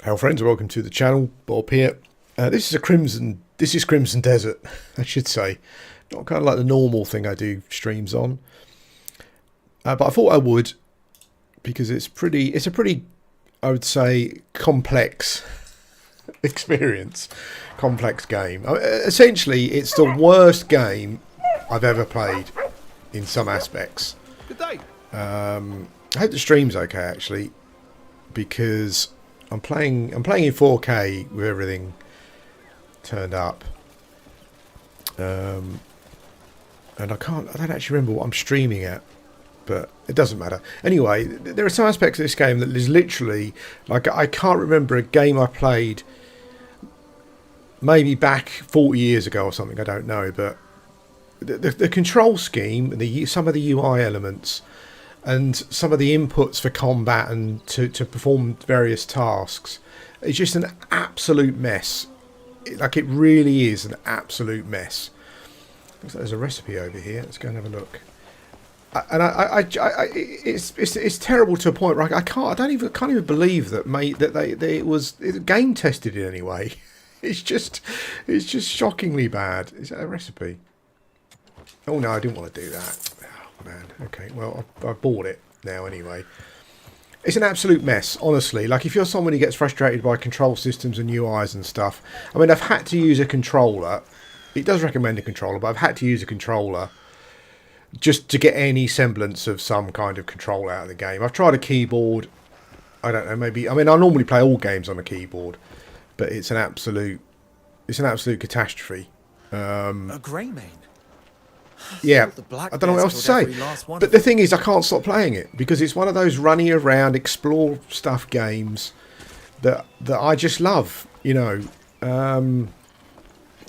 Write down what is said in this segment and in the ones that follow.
Hello friends, welcome to the channel. Bob here. This is Crimson Desert, I should say. Not kind of like the normal thing I do streams on. But I thought I would, because it's a pretty, I would say, complex experience. Complex game. Essentially, it's the worst game I've ever played in some aspects. Good day. I hope the stream's okay actually, because I'm playing in 4K with everything turned up, and I don't actually remember what I'm streaming at, but it doesn't matter. Anyway, there are some aspects of this game that is literally like I can't remember a game I played maybe back 40 years ago or something. I don't know, but the control scheme and some of the UI elements and some of the inputs for combat and to perform various tasks, it's just an absolute mess. Like, it really is an absolute mess. Looks like there's a recipe over here. Let's go and have a look. It's terrible to a point where I can't even believe that it was game tested in any way. It's just shockingly bad. Is that a recipe? Oh no, I didn't want to do that. Oh man. Okay, well I bought it now anyway. It's an absolute mess, honestly. Like, if you're someone who gets frustrated by control systems and UIs and stuff, I mean, I've had to use a controller. It does recommend a controller, but I've had to use a controller just to get any semblance of some kind of control out of the game. I've tried a keyboard. I don't know, maybe. I mean, I normally play all games on a keyboard, but it's an absolute catastrophe. A Greymane. Yeah, I don't know what else to say. But the thing is, I can't stop playing it because it's one of those running around, explore stuff games that I just love. You know, I mean,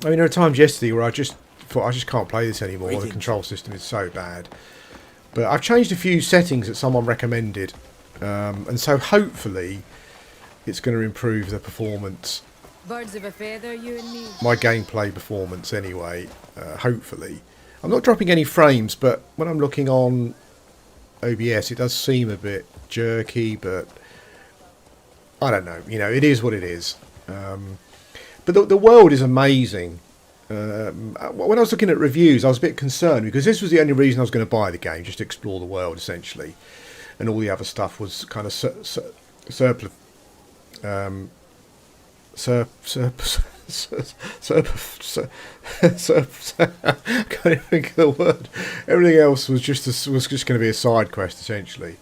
there are times yesterday where I just thought I just can't play this anymore. The control system is so bad. But I've changed a few settings that someone recommended, and so hopefully it's going to improve the performance. Birds of a feather, you and me. My gameplay performance, anyway. Hopefully. I'm not dropping any frames, but when I'm looking on OBS, it does seem a bit jerky, but I don't know. You know, it is what it is. But the world is amazing. When I was looking at reviews, I was a bit concerned because this was the only reason I was going to buy the game, just to explore the world, essentially. And all the other stuff was kind of surplus. I can't even think of the word. Everything else was just going to be a side quest, essentially.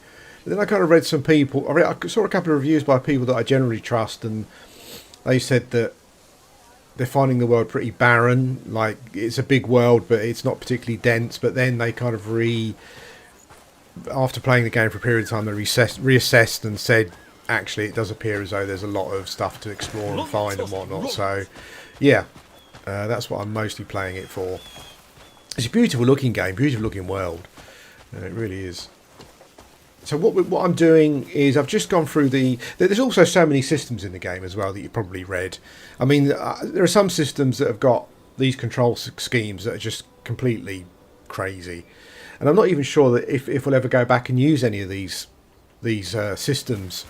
But then I kind of read some people. I saw a couple of reviews by people that I generally trust, and they said that they're finding the world pretty barren. Like, it's a big world, but it's not particularly dense. But then they kind of after playing the game for a period of time, they reassessed and said, actually, it does appear as though there's a lot of stuff to explore and find and whatnot. So, yeah, that's what I'm mostly playing it for. It's a beautiful looking game, beautiful looking world. It really is. So what I'm doing is I've just gone through there's also so many systems in the game as well that you probably read. I mean, there are some systems that have got these control schemes that are just completely crazy. And I'm not even sure that if we'll ever go back and use any of these systems.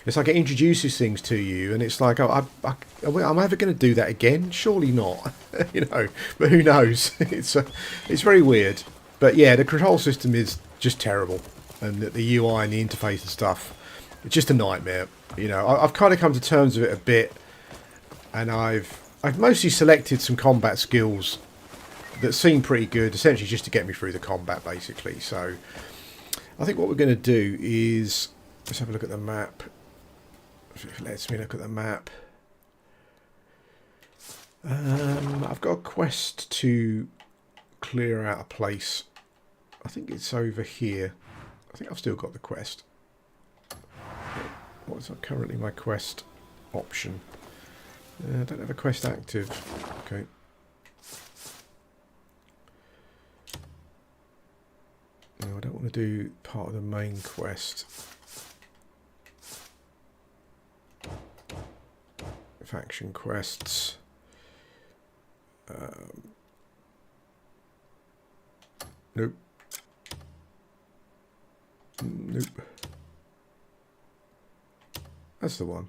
It's like it introduces things to you, and it's like, oh, I'm ever going to do that again? Surely not, you know. But who knows? It's very weird. But yeah, the control system is just terrible, and the UI and the interface and stuff, it's just a nightmare. You know, I've kind of come to terms with it a bit, and I've mostly selected some combat skills that seem pretty good, essentially just to get me through the combat, basically. So I think what we're going to do is let's have a look at the map. If it lets me look at the map. I've got a quest to clear out a place. I think it's over here. I think I've still got the quest. What's currently my quest option? I don't have a quest active. Okay. No, I don't want to do part of the main quest. Faction quests. Nope. Nope. That's the one.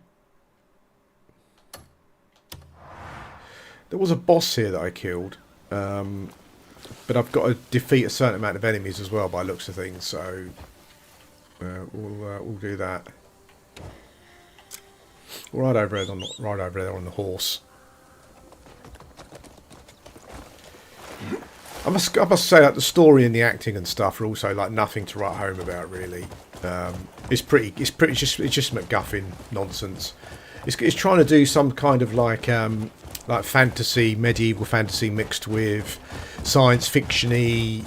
There was a boss here that I killed, but I've got to defeat a certain amount of enemies as well by looks of things, so we'll do that. Right over there on the horse. I must say that the story and the acting and stuff are also like nothing to write home about, really. It's just MacGuffin nonsense. It's trying to do some kind of like fantasy, medieval fantasy mixed with science fiction-y,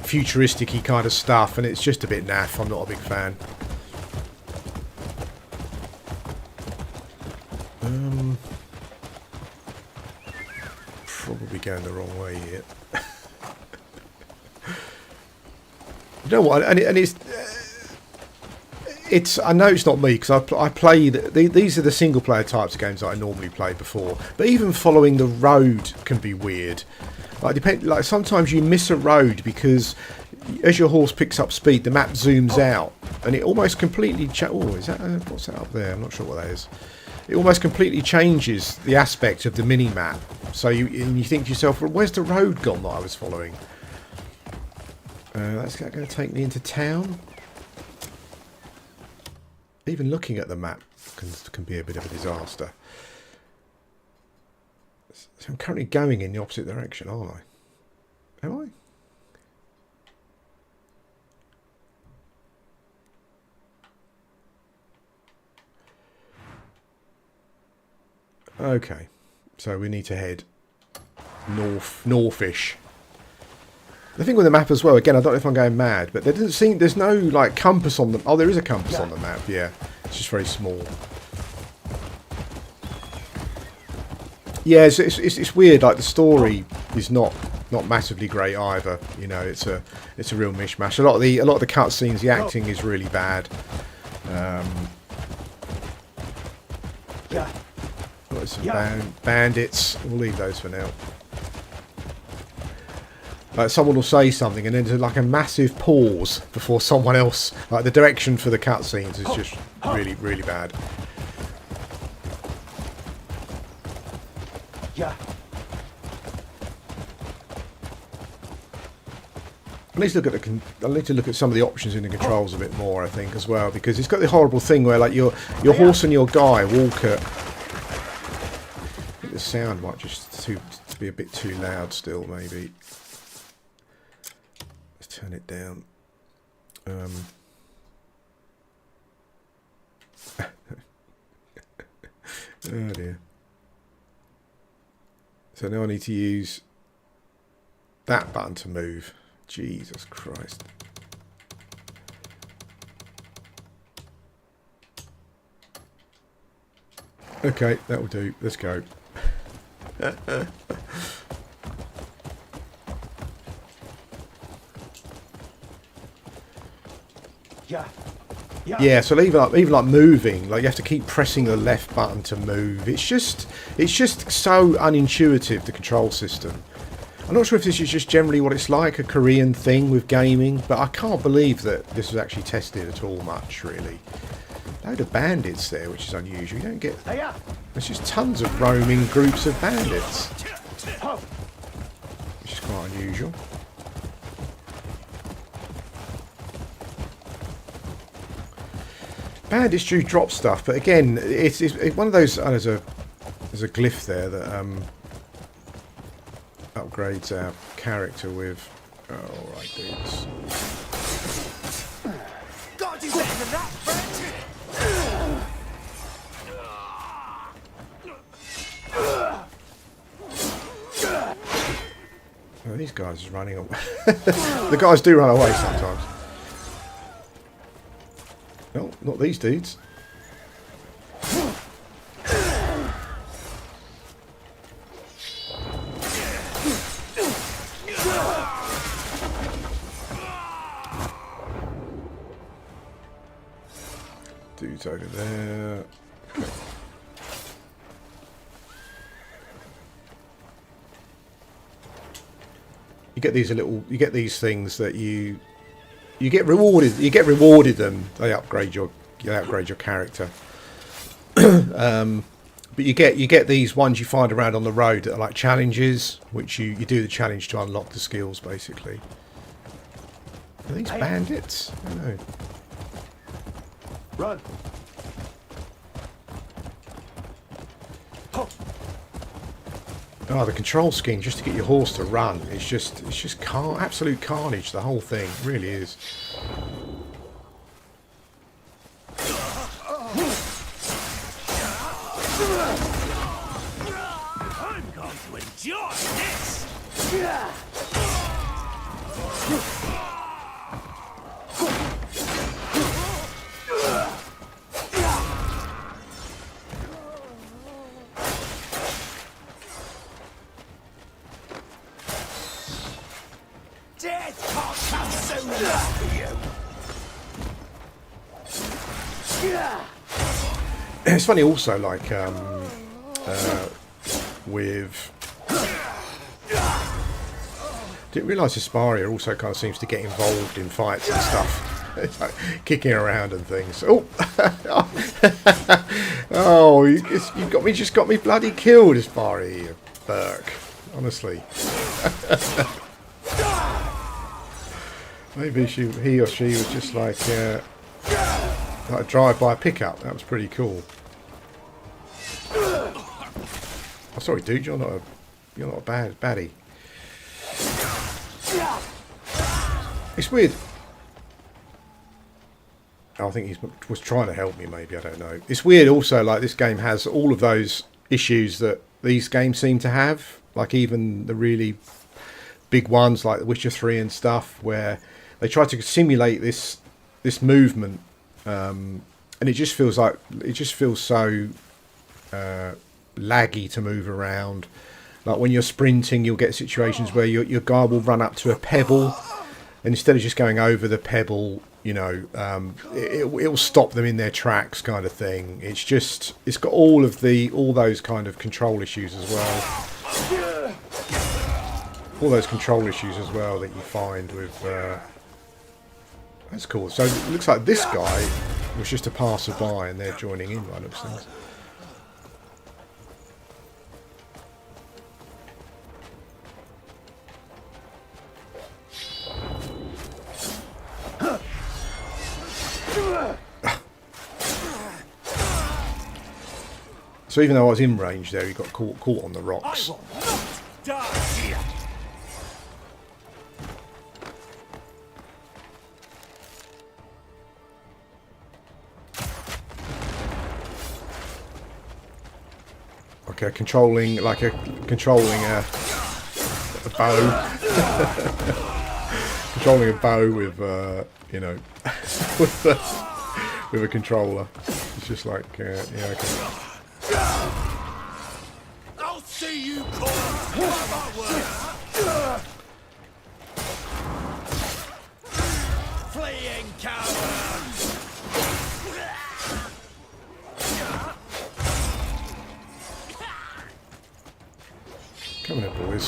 futuristic-y kind of stuff, and it's just a bit naff. I'm not a big fan. Probably going the wrong way here. You know what? And it's. I know it's not me because I play. These are the single player types of games that I normally play before. But even following the road can be weird. Like sometimes you miss a road because as your horse picks up speed, the map zooms out and it almost completely. Is that what's that up there? I'm not sure what that is. It almost completely changes the aspect of the mini map. So you think to yourself, well, where's the road gone that I was following? That's going to take me into town. Even looking at the map can be a bit of a disaster. So I'm currently going in the opposite direction, aren't I? Am I? Okay, so we need to head northish. The thing with the map as well, again, I don't know if I'm going mad, but there doesn't seem, there's no like compass on the. Oh, there is a compass on the map. Yeah, it's just very small. Yeah, it's weird. Like the story is not massively great either. You know, it's a real mishmash. A lot of the cutscenes, the acting is really bad. Got some bandits. We'll leave those for now. Like someone will say something and then there's like a massive pause before someone else. Like the direction for the cutscenes is just really, really bad. Yeah. I need to look at some of the options in the controls a bit more, I think, as well, because it's got the horrible thing where like your horse and your guy walk at. I think the sound might just be a bit too loud still, maybe. Turn it down. Oh dear. So now I need to use that button to move. Jesus Christ. Okay, that will do. Let's go. Yeah, so even like moving, like you have to keep pressing the left button to move. It's just so unintuitive, the control system. I'm not sure if this is just generally what it's like, a Korean thing with gaming, but I can't believe that this was actually tested at all much, really. Load of bandits there, which is unusual. You don't get. There's just tons of roaming groups of bandits, which is quite unusual. Bandits do drop stuff, but again, it's one of those. There's a glyph there that upgrades our character with. Oh, all right, dudes. Gotta do better than that, Oh, these guys are running away. The guys do run away sometimes. No, not these dudes. Dude's over there. You get these things that you get rewarded them. They upgrade your character. But you get these ones you find around on the road that are like challenges, which you do the challenge to unlock the skills, basically. Are these bandits? I don't know. Run. Oh, the control scheme just to get your horse to run. It's just absolute carnage. The whole thing it really is. I'm going to enjoy this. Death can't come soon enough for you. It's funny also, like with. Didn't realise Hesperia also kind of seems to get involved in fights and stuff. It's like kicking around and things. Oh, oh, you got me bloody killed, Hesperia, you Burke. Honestly. Maybe he or she was just like a drive-by pickup. That was pretty cool. Oh, sorry, dude. You're not a baddie. It's weird. I think he was trying to help me. Maybe, I don't know. It's weird. Also, like this game has all of those issues that these games seem to have. Like even the really big ones, like The Witcher 3 and stuff, where they try to simulate this movement, and it just feels so laggy to move around. Like when you're sprinting, you'll get situations where your guy will run up to a pebble, and instead of just going over the pebble, you know, it will stop them in their tracks, kind of thing. It's got all those kind of control issues as well. All those control issues as well that you find with. That's cool. So it looks like this guy was just a passerby, and they're joining in by looks of things. So even though I was in range there, he got caught on the rocks. I will not die here. Okay, controlling a bow. Controlling a bow with you know with a controller. It's just like yeah, okay. I'll see you caught. My word. Fleeing coward. Coming in, boys.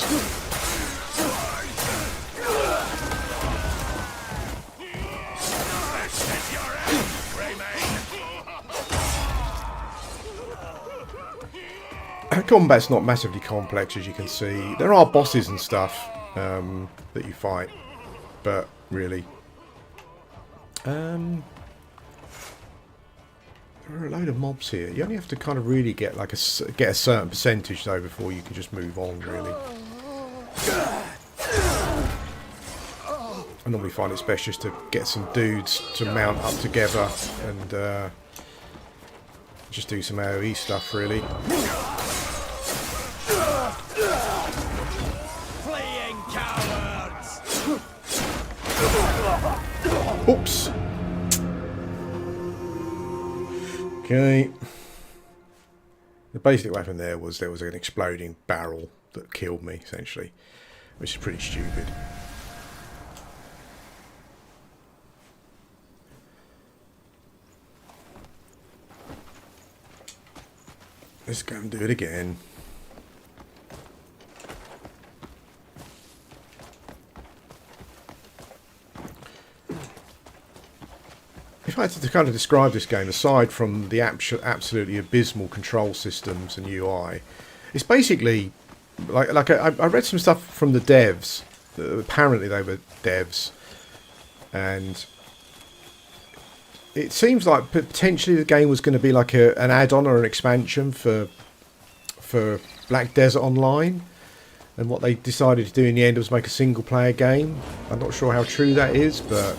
Combat's not massively complex, as you can see. There are bosses and stuff that you fight, but really, there are a load of mobs here. You only have to kind of really get like a certain percentage though before you can just move on. Really, I normally find it's best just to get some dudes to mount up together and just do some AoE stuff. Really. Fleeing cowards. Oops. Okay. The basic weapon there was an exploding barrel that killed me, essentially, which is pretty stupid. Let's go and do it again. if I had to kind of describe this game, aside from the absolutely abysmal control systems and UI, it's basically like I read some stuff from the devs. Apparently they were devs, and it seems like potentially the game was going to be like an add-on or an expansion for Black Desert Online. And what they decided to do in the end was make a single-player game. I'm not sure how true that is, but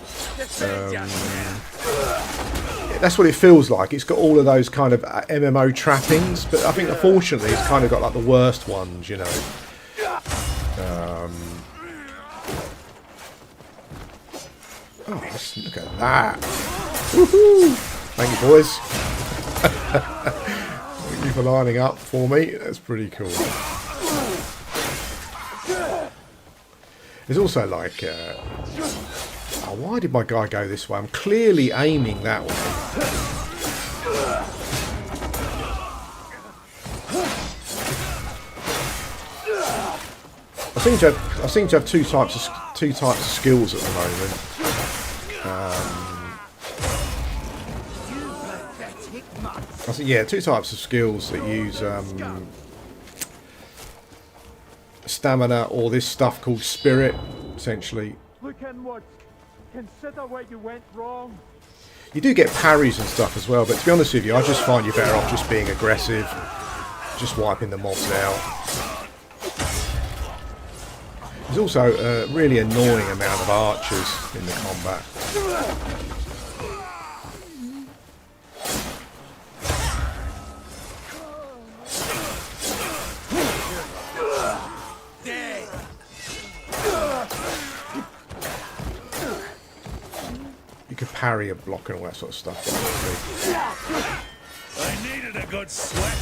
that's what it feels like. It's got all of those kind of MMO trappings, but I think unfortunately it's kind of got like the worst ones, you know. Oh, look at that! Woohoo! Thank you, boys. Thank you for lining up for me. That's pretty cool. There's also like, oh, why did my guy go this way? I'm clearly aiming that way. I seem to have two types of skills at the moment. I think, yeah, two types of skills that use stamina or this stuff called spirit, essentially. Look inwards. Consider where you went wrong. You do get parries and stuff as well, but to be honest with you, I just find you're better off just being aggressive, just wiping the mobs out. There's also a really annoying amount of archers in the combat. You could parry a block and all that sort of stuff. I needed a good sweat.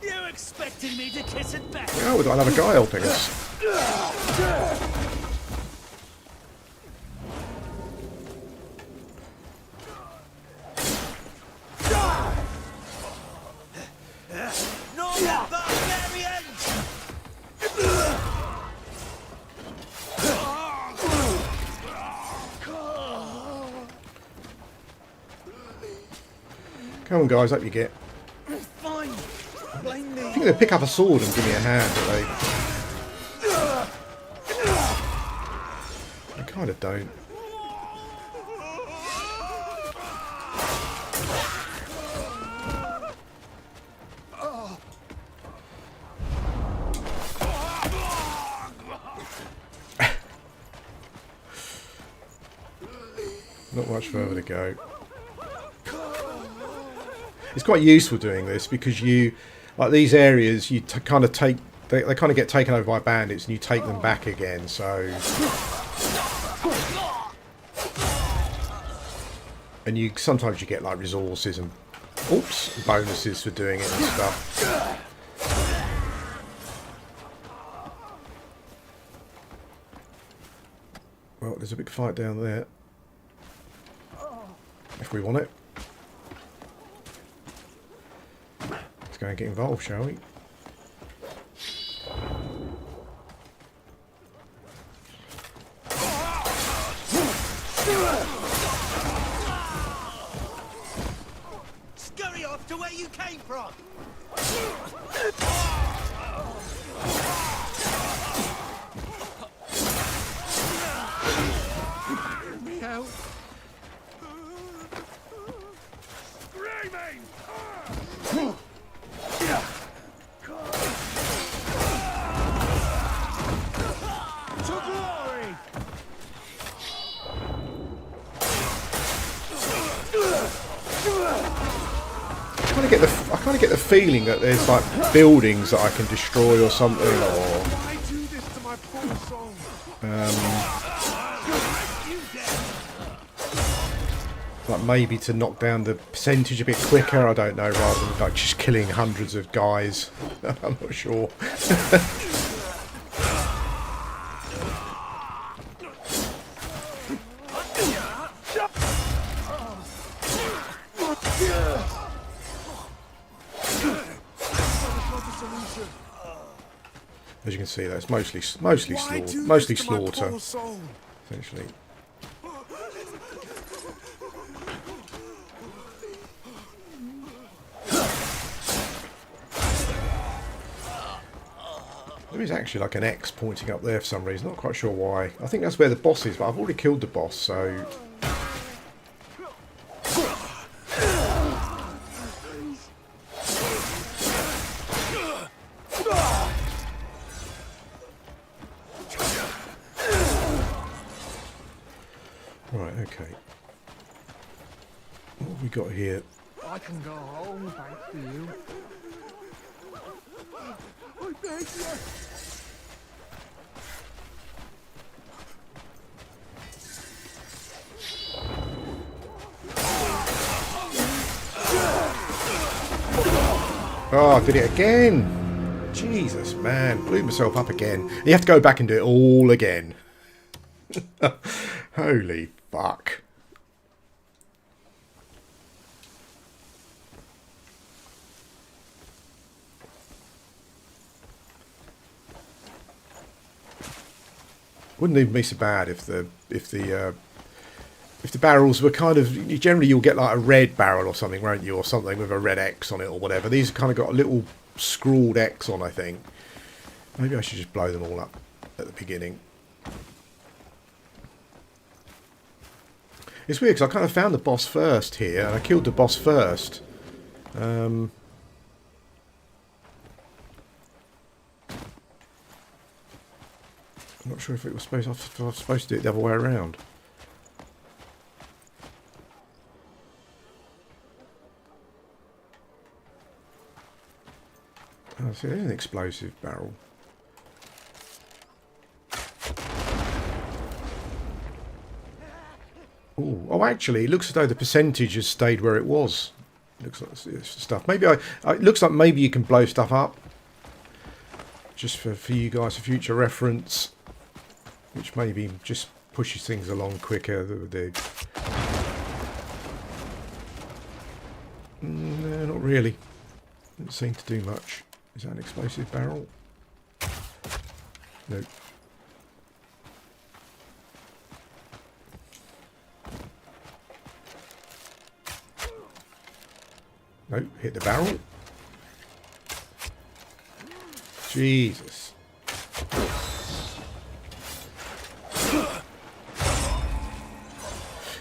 You expecting me to kiss it back? Oh, we've got another guy helping us. No, barbarians! Come on, guys, up you get. Fine. Blame me. I think they pick up a sword and give me a hand, but they kind of don't. Not much further to go. It's quite useful doing this because you, like these areas, you kind of take, they kind of get taken over by bandits and you take them back again, so. And you sometimes you get like resources and, oops, bonuses for doing it and stuff. Well, there's a big fight down there. If we want it. Let's go and get involved, shall we? Scurry off to where you came from. Help. I kind of get the feeling that there's like buildings that I can destroy or something, or like maybe to knock down the percentage a bit quicker. I don't know, rather than like just killing hundreds of guys. I'm not sure. As you can see, that's mostly slaughter, essentially. There is actually like an X pointing up there for some reason. Not quite sure why. I think that's where the boss is, but I've already killed the boss, so... Right, okay. What have we got here? I can go home, thanks to you. I beg you. Oh, I did it again! Jesus, man. Blew myself up again. You have to go back and do it all again. Holy fuck. Wouldn't even be so bad if the barrels were kind of, generally you'll get like a red barrel or something, won't you, or something with a red X on it or whatever. These have kind of got a little scrawled X on, I think. Maybe I should just blow them all up at the beginning. It's weird because I kind of found the boss first here, and I killed the boss first. I'm not sure if it was supposed. I was supposed to do it the other way around. Oh, see, there's an explosive barrel. Ooh. Oh, actually, it looks as though the percentage has stayed where it was. Looks like stuff. Maybe it looks like maybe you can blow stuff up. Just for you guys for future reference, which maybe just pushes things along quicker. No, not really. Doesn't seem to do much. Is that an explosive barrel? Nope. Nope, hit the barrel. Jesus.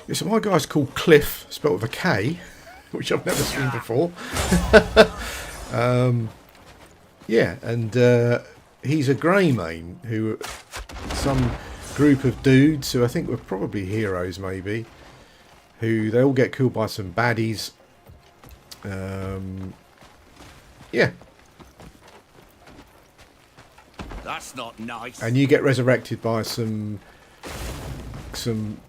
Yeah, so my guy's called Cliff, spelled with a K, which I've never seen before. Yeah, and he's a Greymane, who some group of dudes who I think were probably heroes, maybe, who they all get killed by some baddies. Yeah. That's not nice. And you get resurrected by some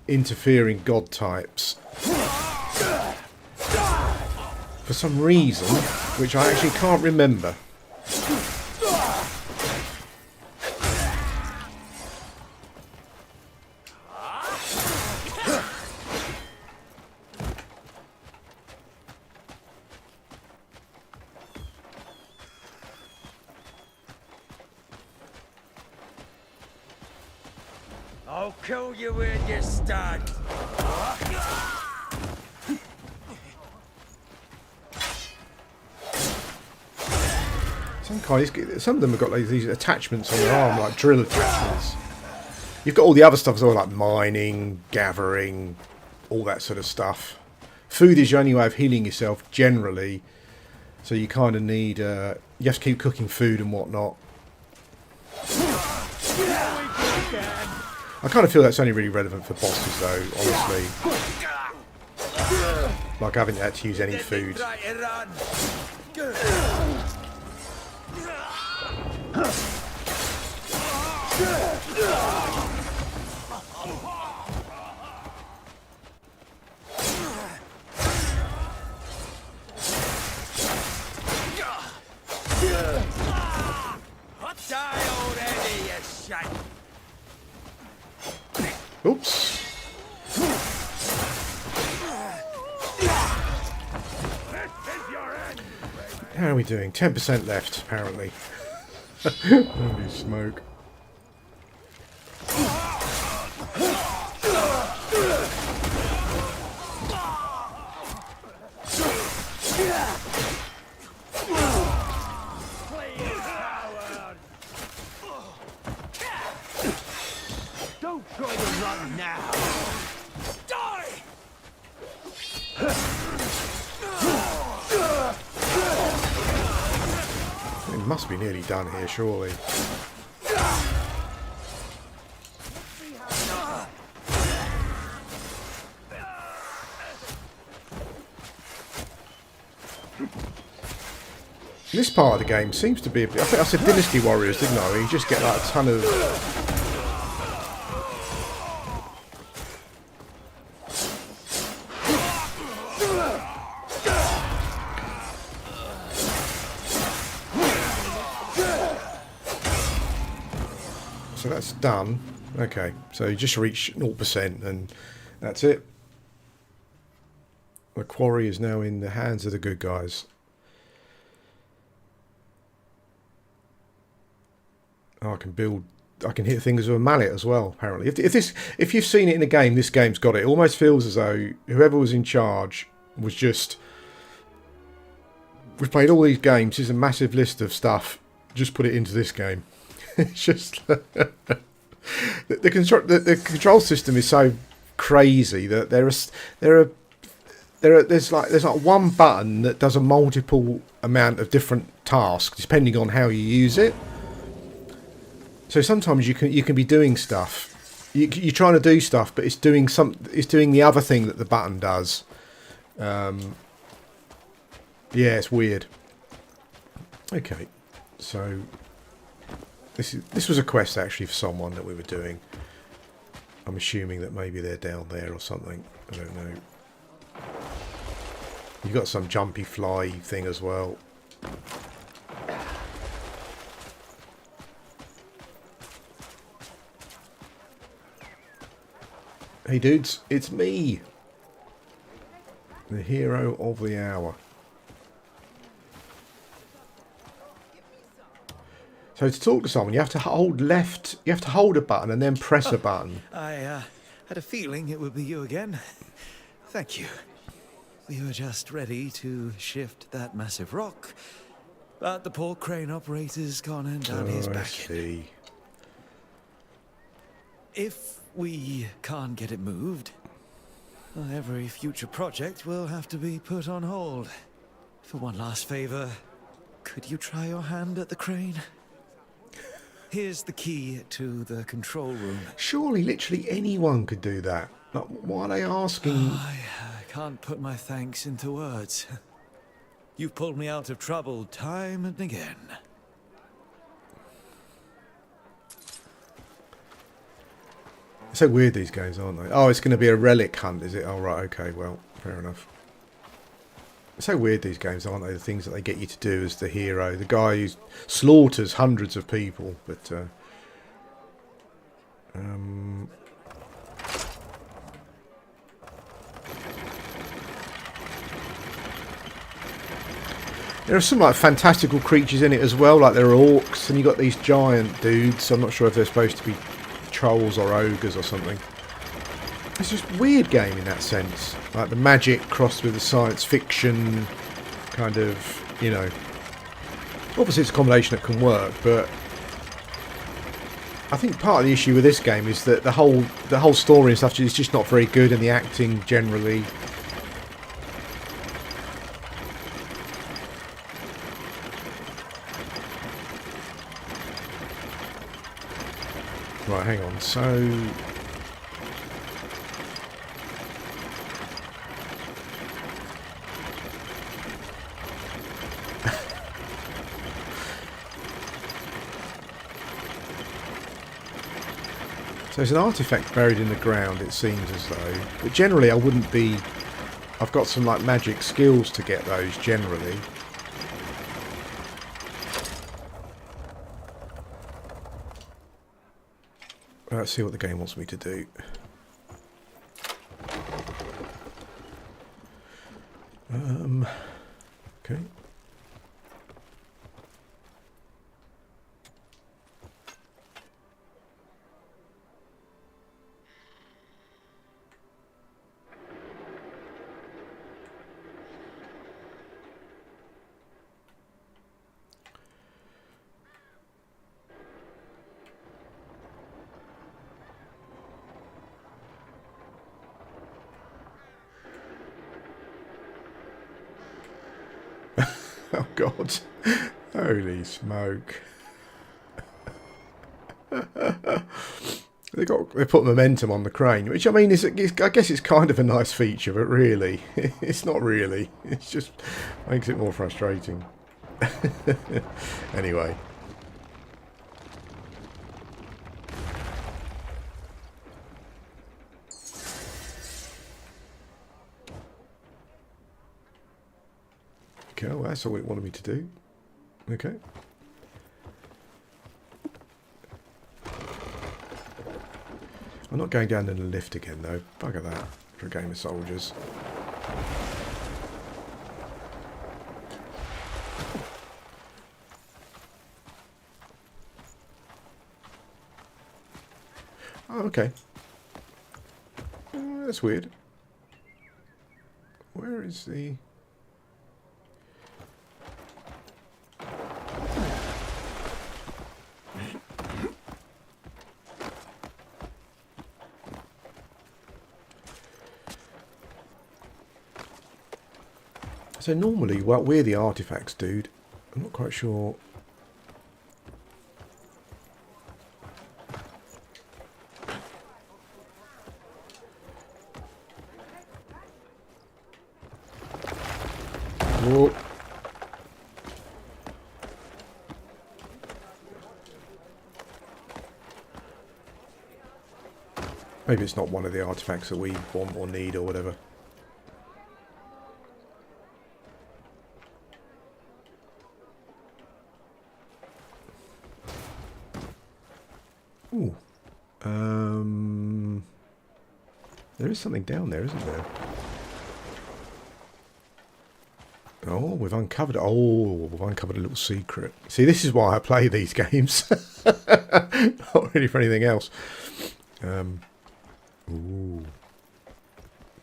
interfering god types. For some reason, which I actually can't remember. I'll kill you where you stand. Some of them have got like these attachments on their arm, like drill attachments. You've got all the other stuff as well, like mining, gathering, all that sort of stuff. Food is your only way of healing yourself, generally. So you kind of need... you have to keep cooking food and whatnot. I kind of feel that's only really relevant for bosses, though, honestly. Like I haven't had to use any food. Die already, you shite. Oops. How are we doing? 10% left, apparently. Holy smoke. must be nearly done here, surely. This part of the game seems to be a bit... I think I said Dynasty Warriors, didn't I? You just get like a ton of... So that's done. Okay, so you just reach 0% and that's it. The quarry is now in the hands of the good guys. Oh, I can hit things with a mallet as well, apparently. If you've seen it in a game, this game's got it. It almost feels as though whoever was in charge was just... We've played all these games, here's a massive list of stuff, just put it into this game. It's just... the control system is so crazy that there's like one button that does a multiple amount of different tasks depending on how you use it. So sometimes you can be doing stuff. You're trying to do stuff, but it's doing the other thing that the button does. Yeah, it's weird. Okay, so this was a quest actually for someone that we were doing. I'm assuming that maybe they're down there or something. I don't know. You've got some jumpy fly thing as well. Hey dudes, it's me! The hero of the hour. So to talk to someone, you have to hold left, you have to hold a button and then press a button. I had a feeling it would be you again. Thank you. We were just ready to shift that massive rock, but the poor crane operator's gone and done his I back. see. If we can't get it moved, every future project will have to be put on hold. For one last favor, could you try your hand at the crane? Here's the key to the control room. Surely literally anyone could do that. Like, why are they asking? I can't put my thanks into words. You've pulled me out of trouble time and again. So weird these games, aren't they? Oh, it's going to be a relic hunt, is it? Oh, right, okay, well, fair enough. So weird these games, aren't they? The things that they get you to do as the hero. The guy who slaughters hundreds of people, but... There are some like fantastical creatures in it as well, like there are orcs, and you got these giant dudes. I'm not sure if they're supposed to be trolls or ogres or something. It's just a weird game in that sense. Like the magic crossed with the science fiction kind of, you know. Obviously it's a combination that can work, but I think part of the issue with this game is that the whole story and stuff is just not very good, and the acting generally. Right, hang on. So there's an artifact buried in the ground, it seems as though. But generally I wouldn't be... I've got some like magic skills to get those generally. Let's see what the game wants me to do. Okay. Oh God! Holy smoke! They put momentum on the crane, which I mean I guess it's kind of a nice feature, but really, it's not really. It's just makes it more frustrating. Anyway. Okay, well, that's all it wanted me to do. Okay. I'm not going down in the lift again, though. Bugger that for a game of soldiers. Oh, okay. That's weird. Where is the... So normally, well, we're the artifacts, dude. I'm not quite sure. Whoa. Maybe it's not one of the artifacts that we want or need or whatever. Ooh. There is something down there, isn't there? Oh, we've uncovered... Oh, we've uncovered a little secret. See, this is why I play these games. Not really for anything else. Ooh.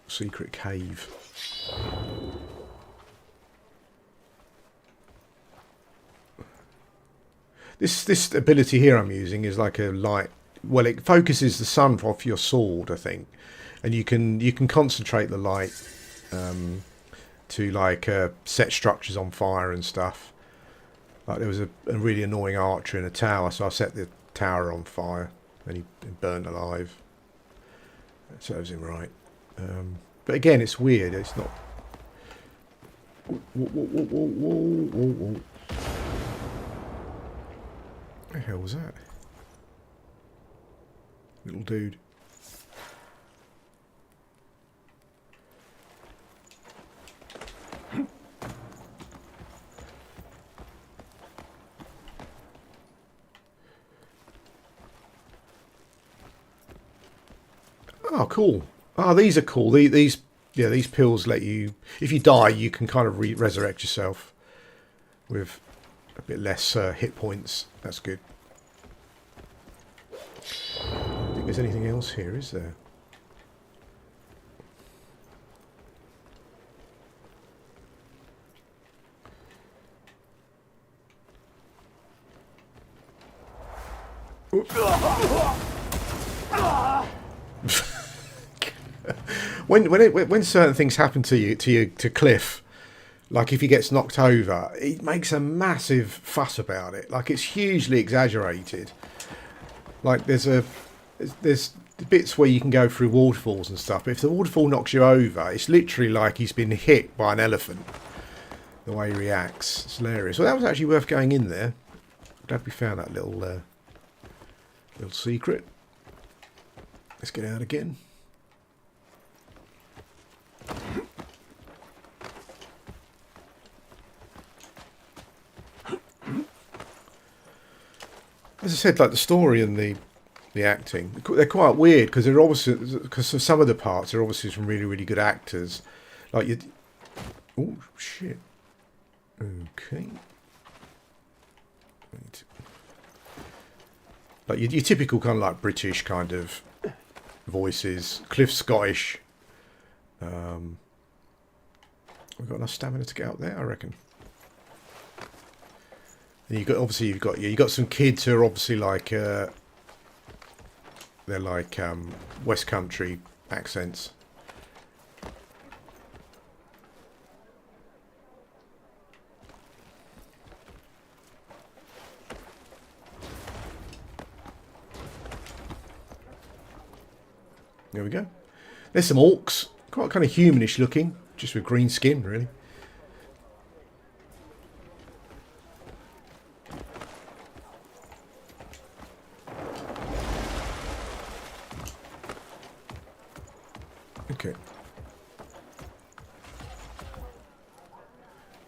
Secret cave. This ability here I'm using is like a light. Well, it focuses the sun off your sword, I think, and you can concentrate the light to like set structures on fire and stuff. Like there was a really annoying archer in a tower, so I set the tower on fire, and he burnt alive. That serves him right. But again, it's weird. It's not. What the hell was that? Little dude. Oh, cool. Oh, these are cool. These pills let you... If you die, you can kind of resurrect yourself with a bit less hit points. That's good. I don't think there's anything else here, is there? When certain things happen to Cliff, like if he gets knocked over, it makes a massive fuss about it. Like it's hugely exaggerated. Like there's bits where you can go through waterfalls and stuff, but if the waterfall knocks you over, it's literally like he's been hit by an elephant. The way he reacts, it's hilarious. Well, that was actually worth going in there. Glad we found that little secret. Let's get out again. As I said, like the story and the acting, they're quite weird because they're obviously, because some of the parts are obviously some really, really good actors. Like you, oh shit. Okay. Like your typical kind of like British kind of voices. Cliff's Scottish. We've got enough stamina to get out there, I reckon. And you've got some kids who are obviously like they're like West Country accents. There we go. There's some orcs. Quite kind of humanish looking. Just with green skin, really. Okay.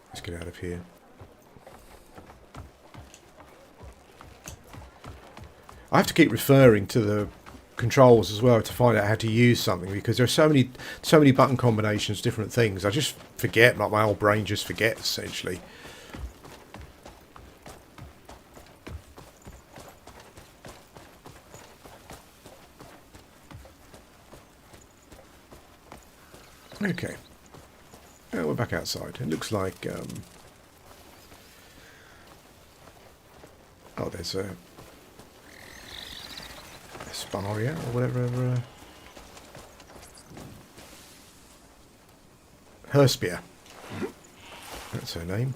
Let's get out of here. I have to keep referring to the controls as well to find out how to use something, because there are so many button combinations, different things. I just forget, like my old brain just forgets essentially. Okay. We're back outside. It looks like oh, there's a Sparia or whatever. Herspia. That's her name.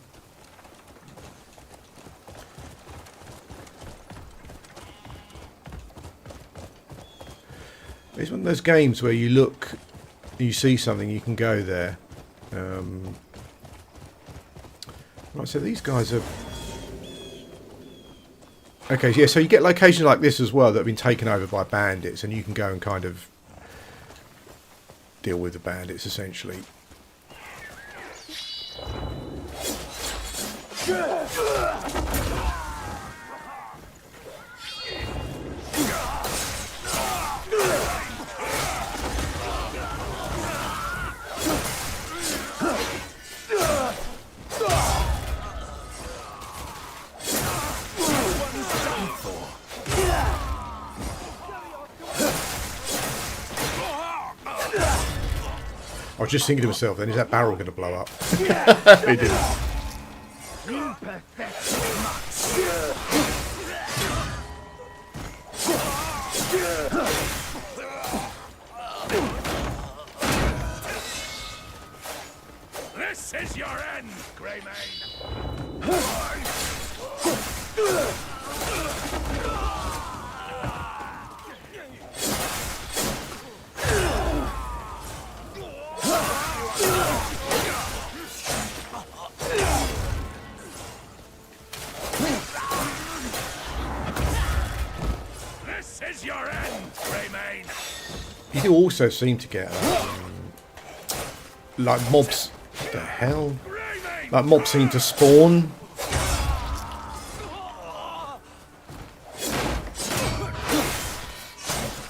It's one of those games where you look, you see something, you can go there. Right, so these guys are... Okay, yeah, so you get locations like this as well that have been taken over by bandits, and you can go and kind of deal with the bandits, essentially. I was just thinking to myself, then, is that barrel going to blow up? It didn't. This is your end, Greymane. This is your end, Greymane. You do also seem to get like mobs. What the hell? Like mobs seem to spawn.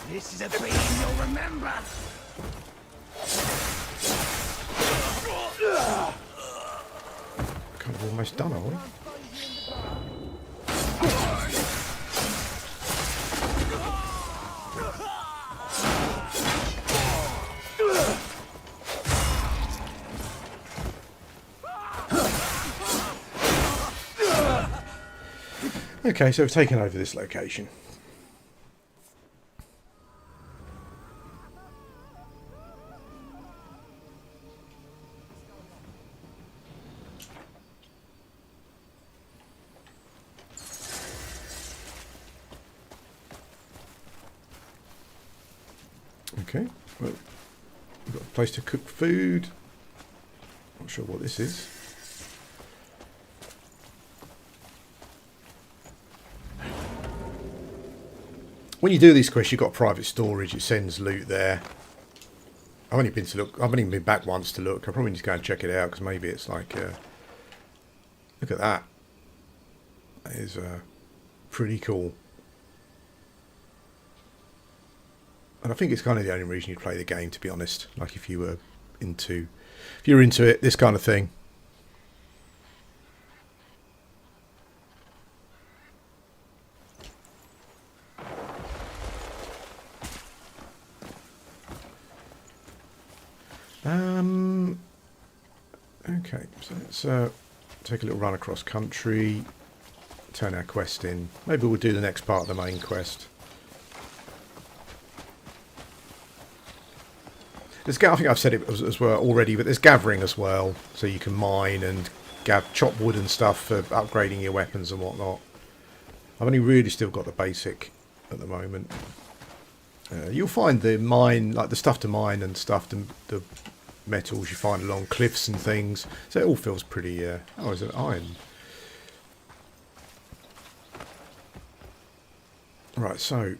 This is a dream you'll remember. Kind of almost done, are we? Okay, so we've taken over this location. Okay, well, we've got a place to cook food. Not sure what this is. When you do these quests, you've got private storage. It sends loot there. I've only been to look. I've only been back once to look. I probably need to go and check it out, because maybe it's like. Look at that. That is pretty cool. And I think it's kind of the only reason you'd play the game, to be honest. Like if you're into it, this kind of thing. Okay, so let's take a little run across country, turn our quest in. Maybe we'll do the next part of the main quest. There's, I think I've said it as well already, but there's gathering as well, so you can mine and chop wood and stuff for upgrading your weapons and whatnot. I've only really still got the basic at the moment. You'll find the mine, like the stuff to mine and stuff, the metals you find along cliffs and things. So it all feels pretty... oh, is it iron? Right, so...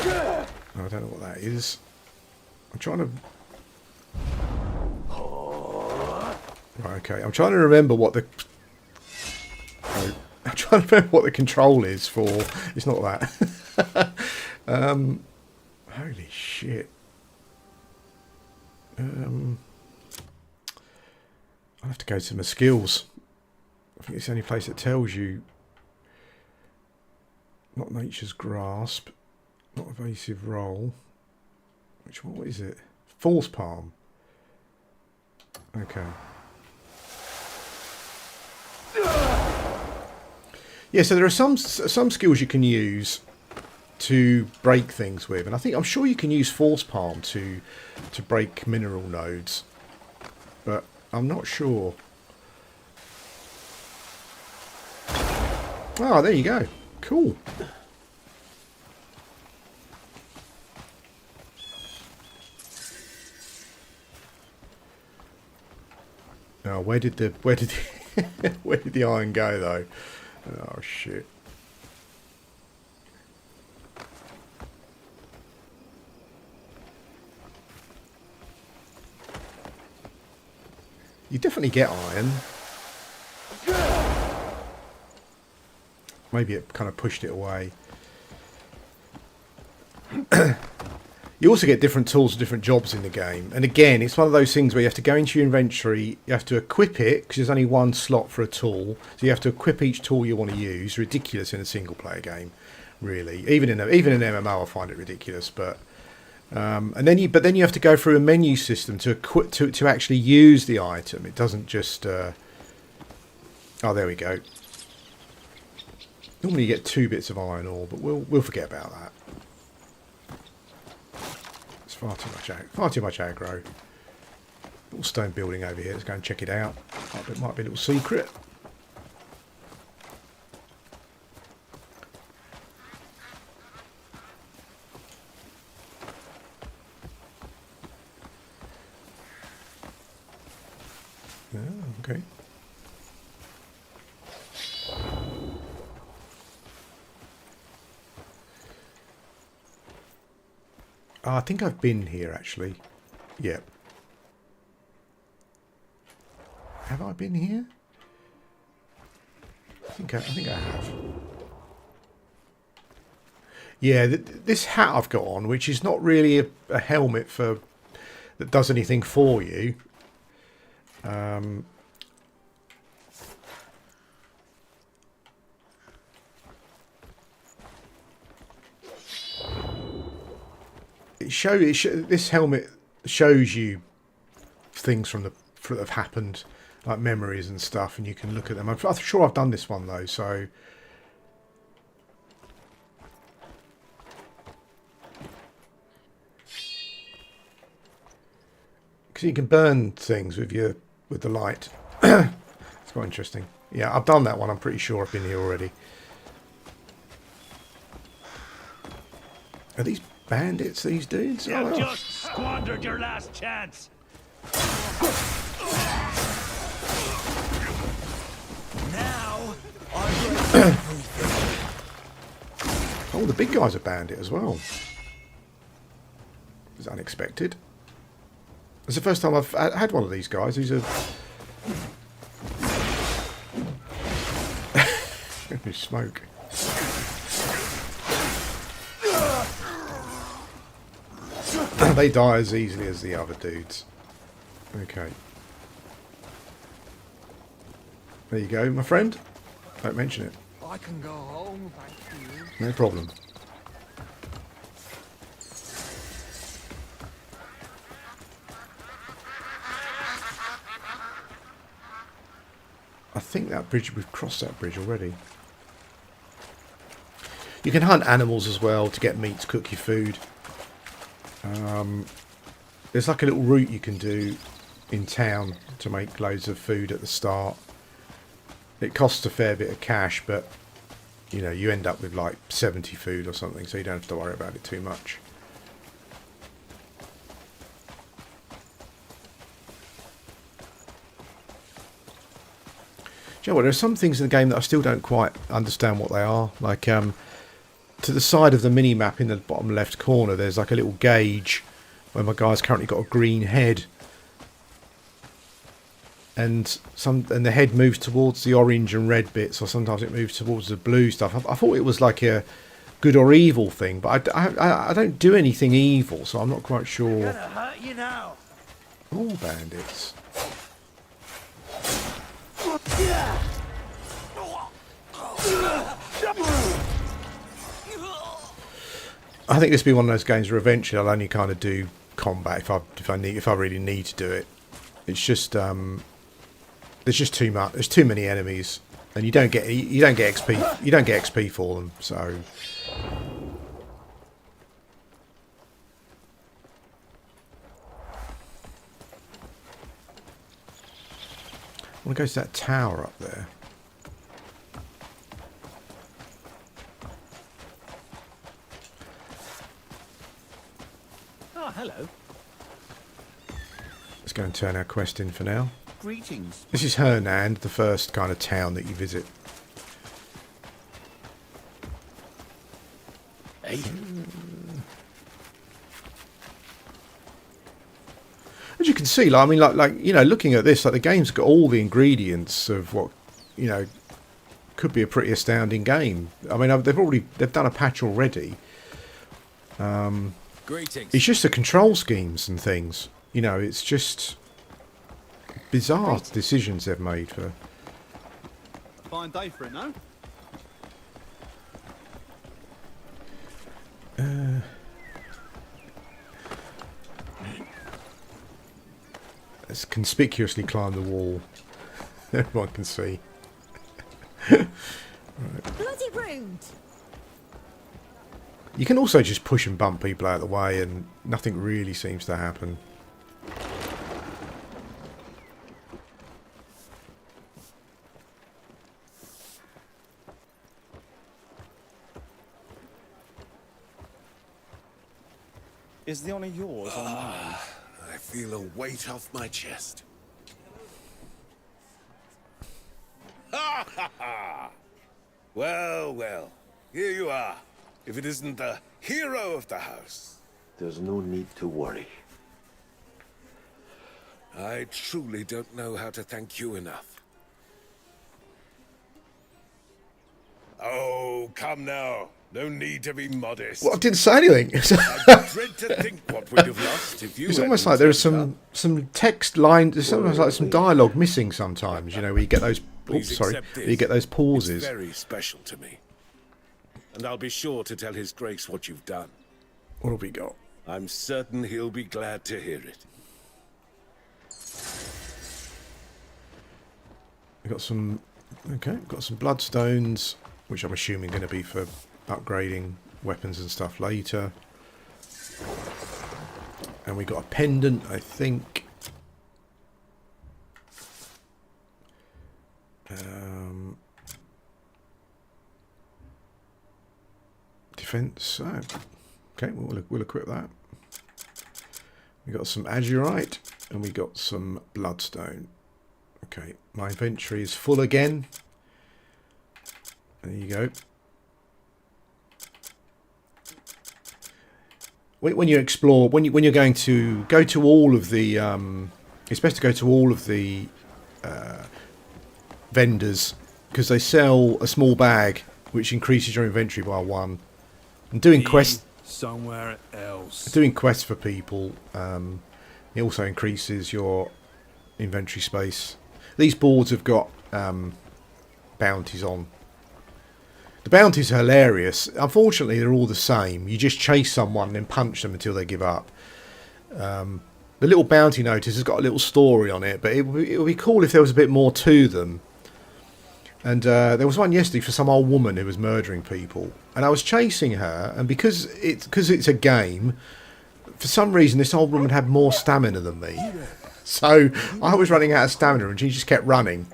oh, I don't know what that is. I'm trying to... right, okay. I'm trying to remember what the... oh, I'm trying to remember what the control is for... it's not that. Holy shit. I'll have to go to my skills. I think it's the only place that tells you. Not nature's grasp. Not evasive roll. What is it? False palm. Okay. Yeah, so there are some skills you can use to break things with, and I'm sure you can use Force Palm to break mineral nodes, but I'm not sure. Oh, there you go. Cool. Oh, where did the where did the iron go though? Oh shit. You definitely get iron. Maybe it kind of pushed it away. You also get different tools for different jobs in the game. And again, it's one of those things where you have to go into your inventory, you have to equip it, because there's only one slot for a tool. So you have to equip each tool you want to use. Ridiculous in a single player game, really. Even in an MMO I find it ridiculous, but and then you have to go through a menu system to equip to actually use the item. It doesn't just oh, there we go. Normally you get 2 bits of iron ore, but we'll forget about that. It's far too much aggro. Little stone building over here. Let's go and check it out. It might be a little secret. Oh, okay. I think I've been here actually. Yep. Have I been here? I think I have. Yeah, this hat I've got on, which is not really a helmet that does anything for you. This helmet shows you things that have happened, like memories and stuff, and you can look at them. I'm sure I've done this one though, so because you can burn things with the light. It's quite interesting. Yeah, I've done that one. I'm pretty sure I've been here already. Are these bandits, these dudes? You've just squandered your last chance. Now, Oh, the big guy's a bandit as well. It's unexpected. It's the first time I've had one of these guys. He's a... smoke. They die as easily as the other dudes. Okay. There you go, my friend. Don't mention it. I can go home, thank you. No problem. I think that bridge, we've crossed that bridge already. You can hunt animals as well to get meat to cook your food. There's like a little route you can do in town to make loads of food at the start. It costs a fair bit of cash, but you know, you end up with like 70 food or something, so you don't have to worry about it too much. Do you know what, there are some things in the game that I still don't quite understand what they are. Like, to the side of the mini-map in the bottom left corner, there's like a little gauge where my guy's currently got a green head. And the head moves towards the orange and red bits, or sometimes it moves towards the blue stuff. I thought it was like a good or evil thing, but I don't do anything evil, so I'm not quite sure. Gonna hurt you now. All bandits. I think this will be one of those games where eventually I'll only kind of do combat if I really need to do it. It's just there's just too much. There's too many enemies, and you don't get XP. You don't get XP for them. So I want to go to that tower up there. Oh, hello. Let's go and turn our quest in for now. Greetings. This is Hernand, the first kind of town that you visit. Hey. As you can see, like, I mean, like you know, looking at this, like the game's got all the ingredients of what, you know, could be a pretty astounding game. I mean, they've done a patch already. Greetings. It's just the control schemes and things. You know, it's just bizarre decisions they've made for. Fine day for it, no? Let's conspicuously climb the wall. Everyone can see. Bloody rude! You can also just push and bump people out of the way, and nothing really seems to happen. Is the honour yours or mine? I feel a weight off my chest. Ha ha ha! Well, well, here you are. If it isn't the hero of the house. There's no need to worry. I truly don't know how to thank you enough. Oh, come now. No need to be modest. Well, I didn't say anything. I dread to think what we'd have lost if you It's hadn't almost like there's stepped some text line. There's almost like some dialogue missing sometimes. You know, where you get those. Please Oops, sorry. accept Where this. you get those up. pauses. It's very special to me. And I'll be sure to tell His Grace what you've done. What have we got? I'm certain he'll be glad to hear it. We got some. Okay, got some bloodstones, which I'm assuming going to be for upgrading weapons and stuff later. And we got a pendant, I think. Defense. Oh. Okay, we'll equip that. We got some azurite and we got some bloodstone. Okay, my inventory is full again. There you go. When you explore, when you're going to go to all of the, it's best to go to all of the vendors because they sell a small bag which increases your inventory by 1. And doing quests somewhere else. Doing quests for people, it also increases your inventory space. These boards have got bounties on. The bounties are hilarious. Unfortunately, they're all the same. You just chase someone and then punch them until they give up. The little bounty notice has got a little story on it, but it would be cool if there was a bit more to them. And there was one yesterday for some old woman who was murdering people. And I was chasing her, and because it's a game, for some reason this old woman had more stamina than me. So I was running out of stamina and she just kept running.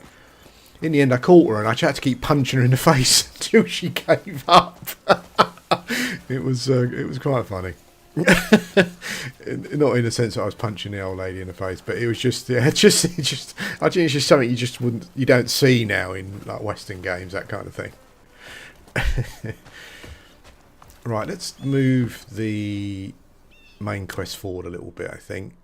In the end, I caught her and I had to keep punching her in the face until she gave up. It was quite funny. Not in the sense that I was punching the old lady in the face, but it was just, yeah, I think it's just something you don't see now in like Western games, that kind of thing. Right, let's move the main quest forward a little bit, I think.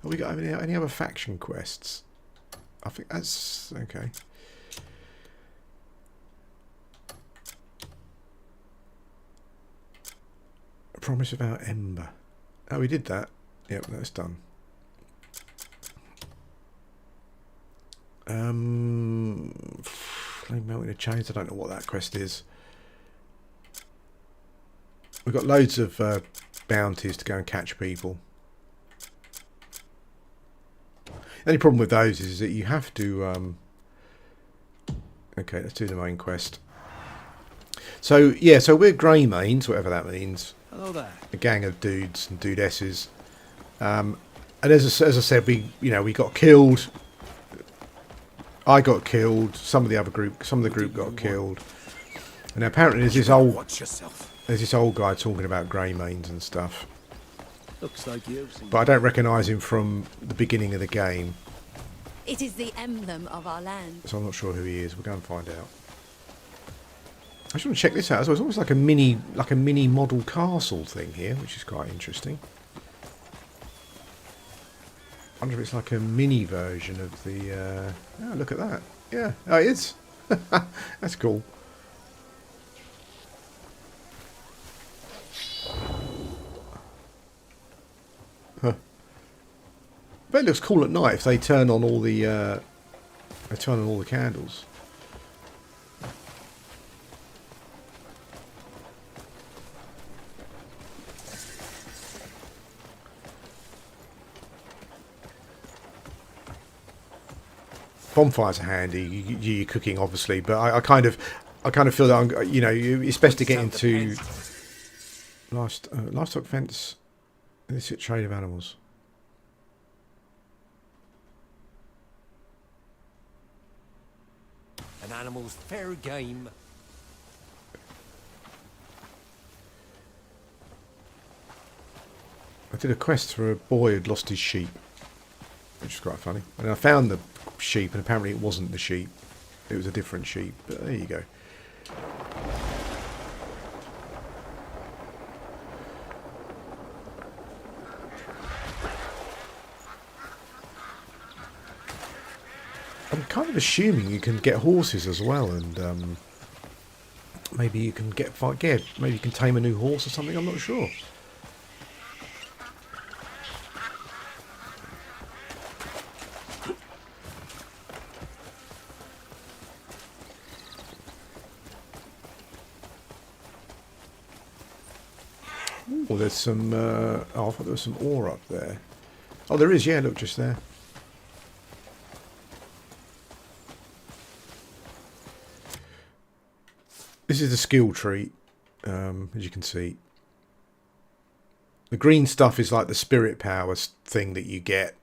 Have we got any other faction quests? I think that's okay. A promise about Ember. Oh, we did that. Yep, that's done. Flame melting the chains. I don't know what that quest is. We've got loads of bounties to go and catch people. The only problem with those is that you have to... okay, let's do the main quest. So, yeah, so we're Greymanes, whatever that means. Hello there. A gang of dudes and dudesses. And as I said, we got killed. I got killed. Some of the group got killed. And apparently there's this old guy talking about Greymanes and stuff. Looks like you've seen. But I don't recognise him from the beginning of the game, It is the emblem of our land. so I'm not sure who he is. We'll go and find out. I just want to check this out as well. It's almost like a mini model castle thing here, which is quite interesting. I wonder if it's like a mini version of the... oh, look at that. Yeah, oh, it is. That's cool. Huh. But it looks cool at night if they turn on all the candles. Bonfires are handy. You're cooking, obviously, but I kind of feel that it's best to get into livestock fence. Illicit trade of animals. An animal's fair game. I did a quest for a boy who'd lost his sheep, which is quite funny. And I found the sheep, and apparently it wasn't the sheep. It was a different sheep. But there you go. I'm kind of assuming you can get horses as well, and maybe you can maybe you can tame a new horse or something. I'm not sure. Oh, there's some... oh, I thought there was some ore up there. Oh, there is, yeah, look, just there. This is the skill tree, as you can see. The green stuff is like the spirit power thing that you get.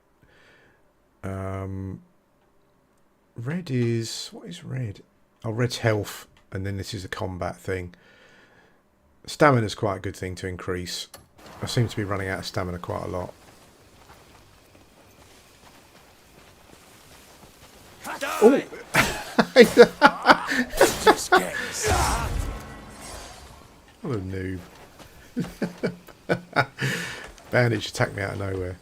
Red is... what is red? Oh, red's health, and then this is a combat thing. Stamina is quite a good thing to increase. I seem to be running out of stamina quite a lot. Oh! What a noob. Bandage attacked me out of nowhere.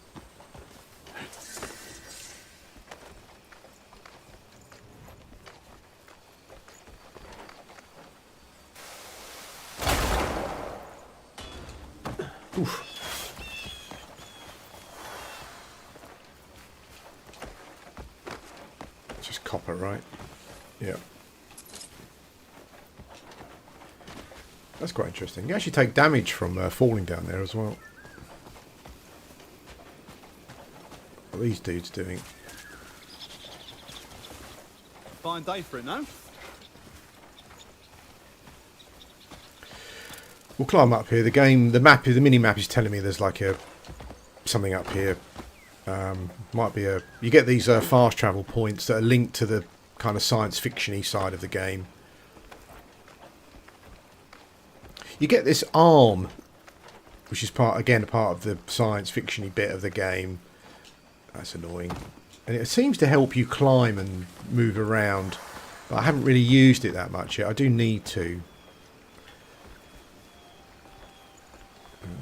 Oof. Just copper, right? Yeah. That's quite interesting. You actually take damage from falling down there as well. What are these dudes doing? Fine day for it, no? We'll climb up here. The mini map is telling me there's like something up here. Might be a... You get these fast travel points that are linked to the kind of science fiction-y side of the game. You get this arm, which is part of the science fiction-y bit of the game. That's annoying. And it seems to help you climb and move around. But I haven't really used it that much yet. I do need to.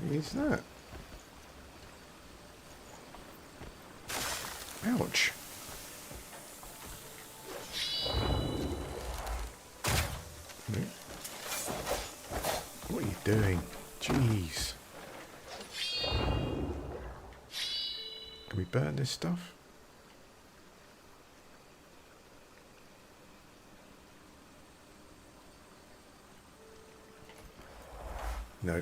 What is that? Ouch. What are you doing? Jeez. Can we burn this stuff? No.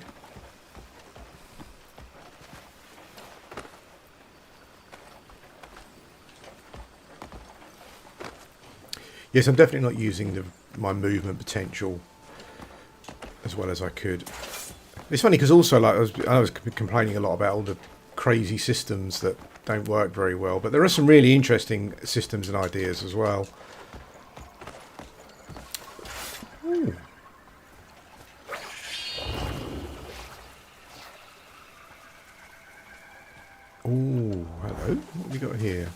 Yes, I'm definitely not using my movement potential as well as I could. It's funny because also, like, I was complaining a lot about all the crazy systems that don't work very well, but there are some really interesting systems and ideas as well. Ooh. Ooh, hello. What have we got here?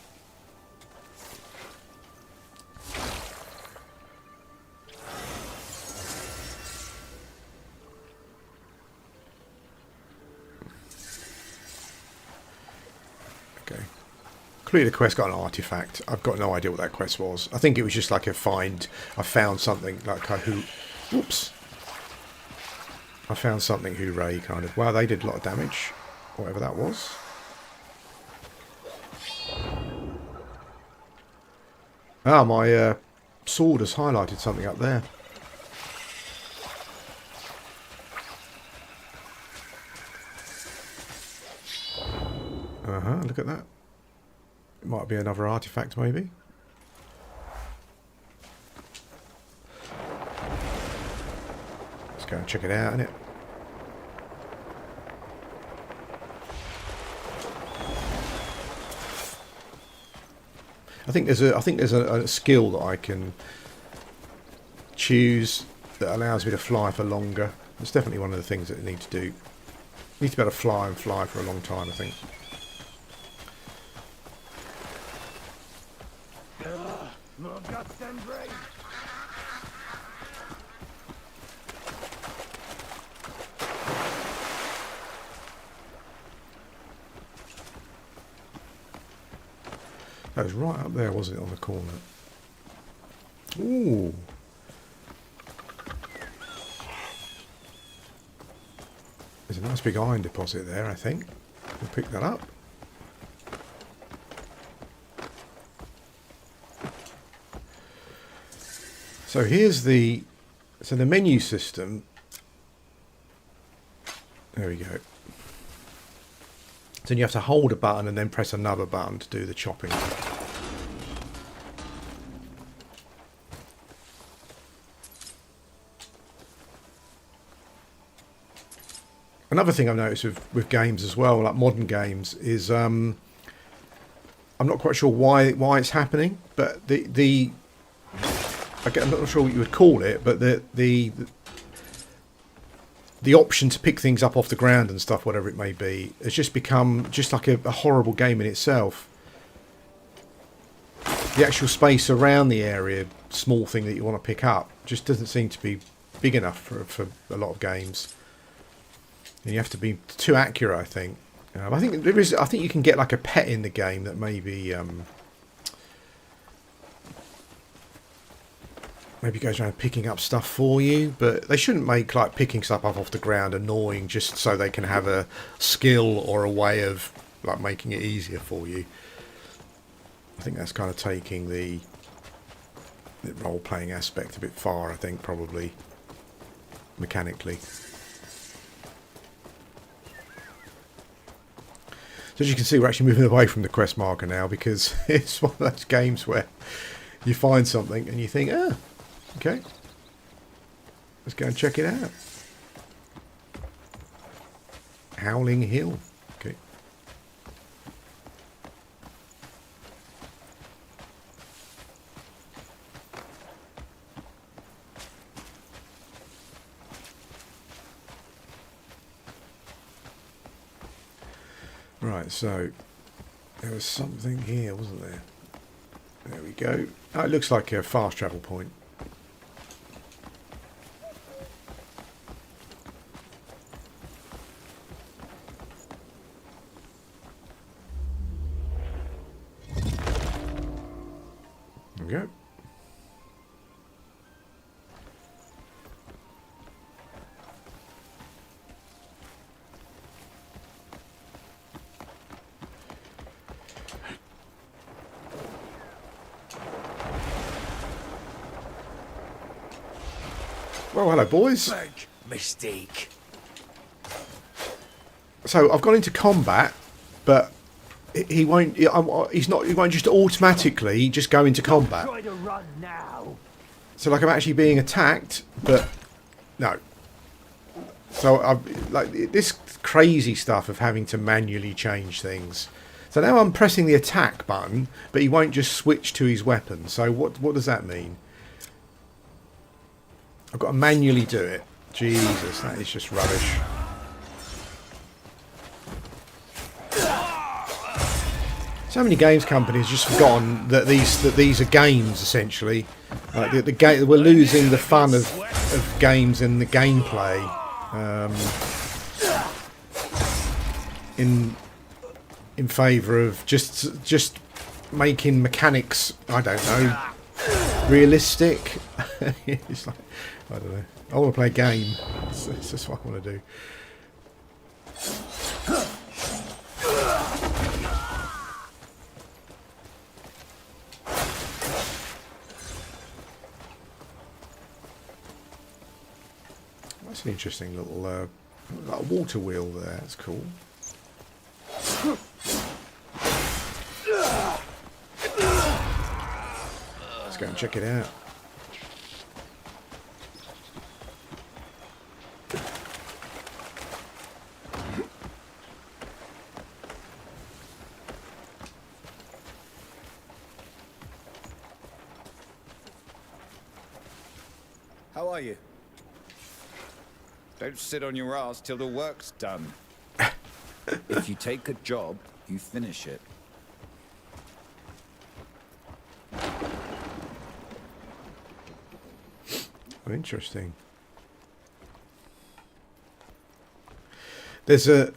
Completed a quest, got an artifact. I've got no idea what that quest was. I think it was just like a find. I found something like whoops. I found something, hooray, kind of. Wow, they did a lot of damage. Whatever that was. Ah, my sword has highlighted something up there. Look at that. It might be another artifact, maybe. Let's go and check it out, innit? I think there's a skill that I can choose that allows me to fly for longer. It's definitely one of the things that I need to do. I need to be able to fly for a long time, I think. More guts than brains. That was right up there, wasn't it, on the corner? Ooh. There's a nice big iron deposit there, I think. We'll pick that up. So here's the menu system. There we go. So you have to hold a button and then press another button to do the chopping. Another thing I've noticed with games as well, like modern games, is I'm not quite sure why it's happening, but I'm not sure what you would call it, but the option to pick things up off the ground and stuff, whatever it may be, has just become just like a horrible game in itself. The actual space around the area, small thing that you want to pick up, just doesn't seem to be big enough for a lot of games. And you have to be too accurate, I think. I think there is. I think you can get like a pet in the game that maybe goes around picking up stuff for you, but they shouldn't make like picking stuff up off the ground annoying just so they can have a skill or a way of like making it easier for you. I think that's kind of taking the role-playing aspect a bit far, I think, probably mechanically. So as you can see, we're actually moving away from the quest marker now, because it's one of those games where you find something and you think, okay, let's go and check it out. Howling Hill. Okay. Right, so there was something here, wasn't there? There we go. Oh, it looks like a fast travel point. There we go. Well, hello, boys. Big mistake. So I've gone into combat, but he won't. He's not. He won't just automatically just go into combat. Try to run now. So like I'm actually being attacked, but no. So I've like this crazy stuff of having to manually change things. So now I'm pressing the attack button, but he won't just switch to his weapon. So what does that mean? I've got to manually do it. Jesus, that is just rubbish. So many games companies just forgotten that these are games essentially. Like the game, we're losing the fun of games and the gameplay in favour of just making mechanics. I don't know, realistic. It's like, I don't know. I want to play a game. That's just what I want to do. That's an interesting little like a water wheel there. That's cool. Let's go and check it out. How are you? Don't sit on your ass till the work's done. If you take a job, you finish it. Oh, interesting. There's a...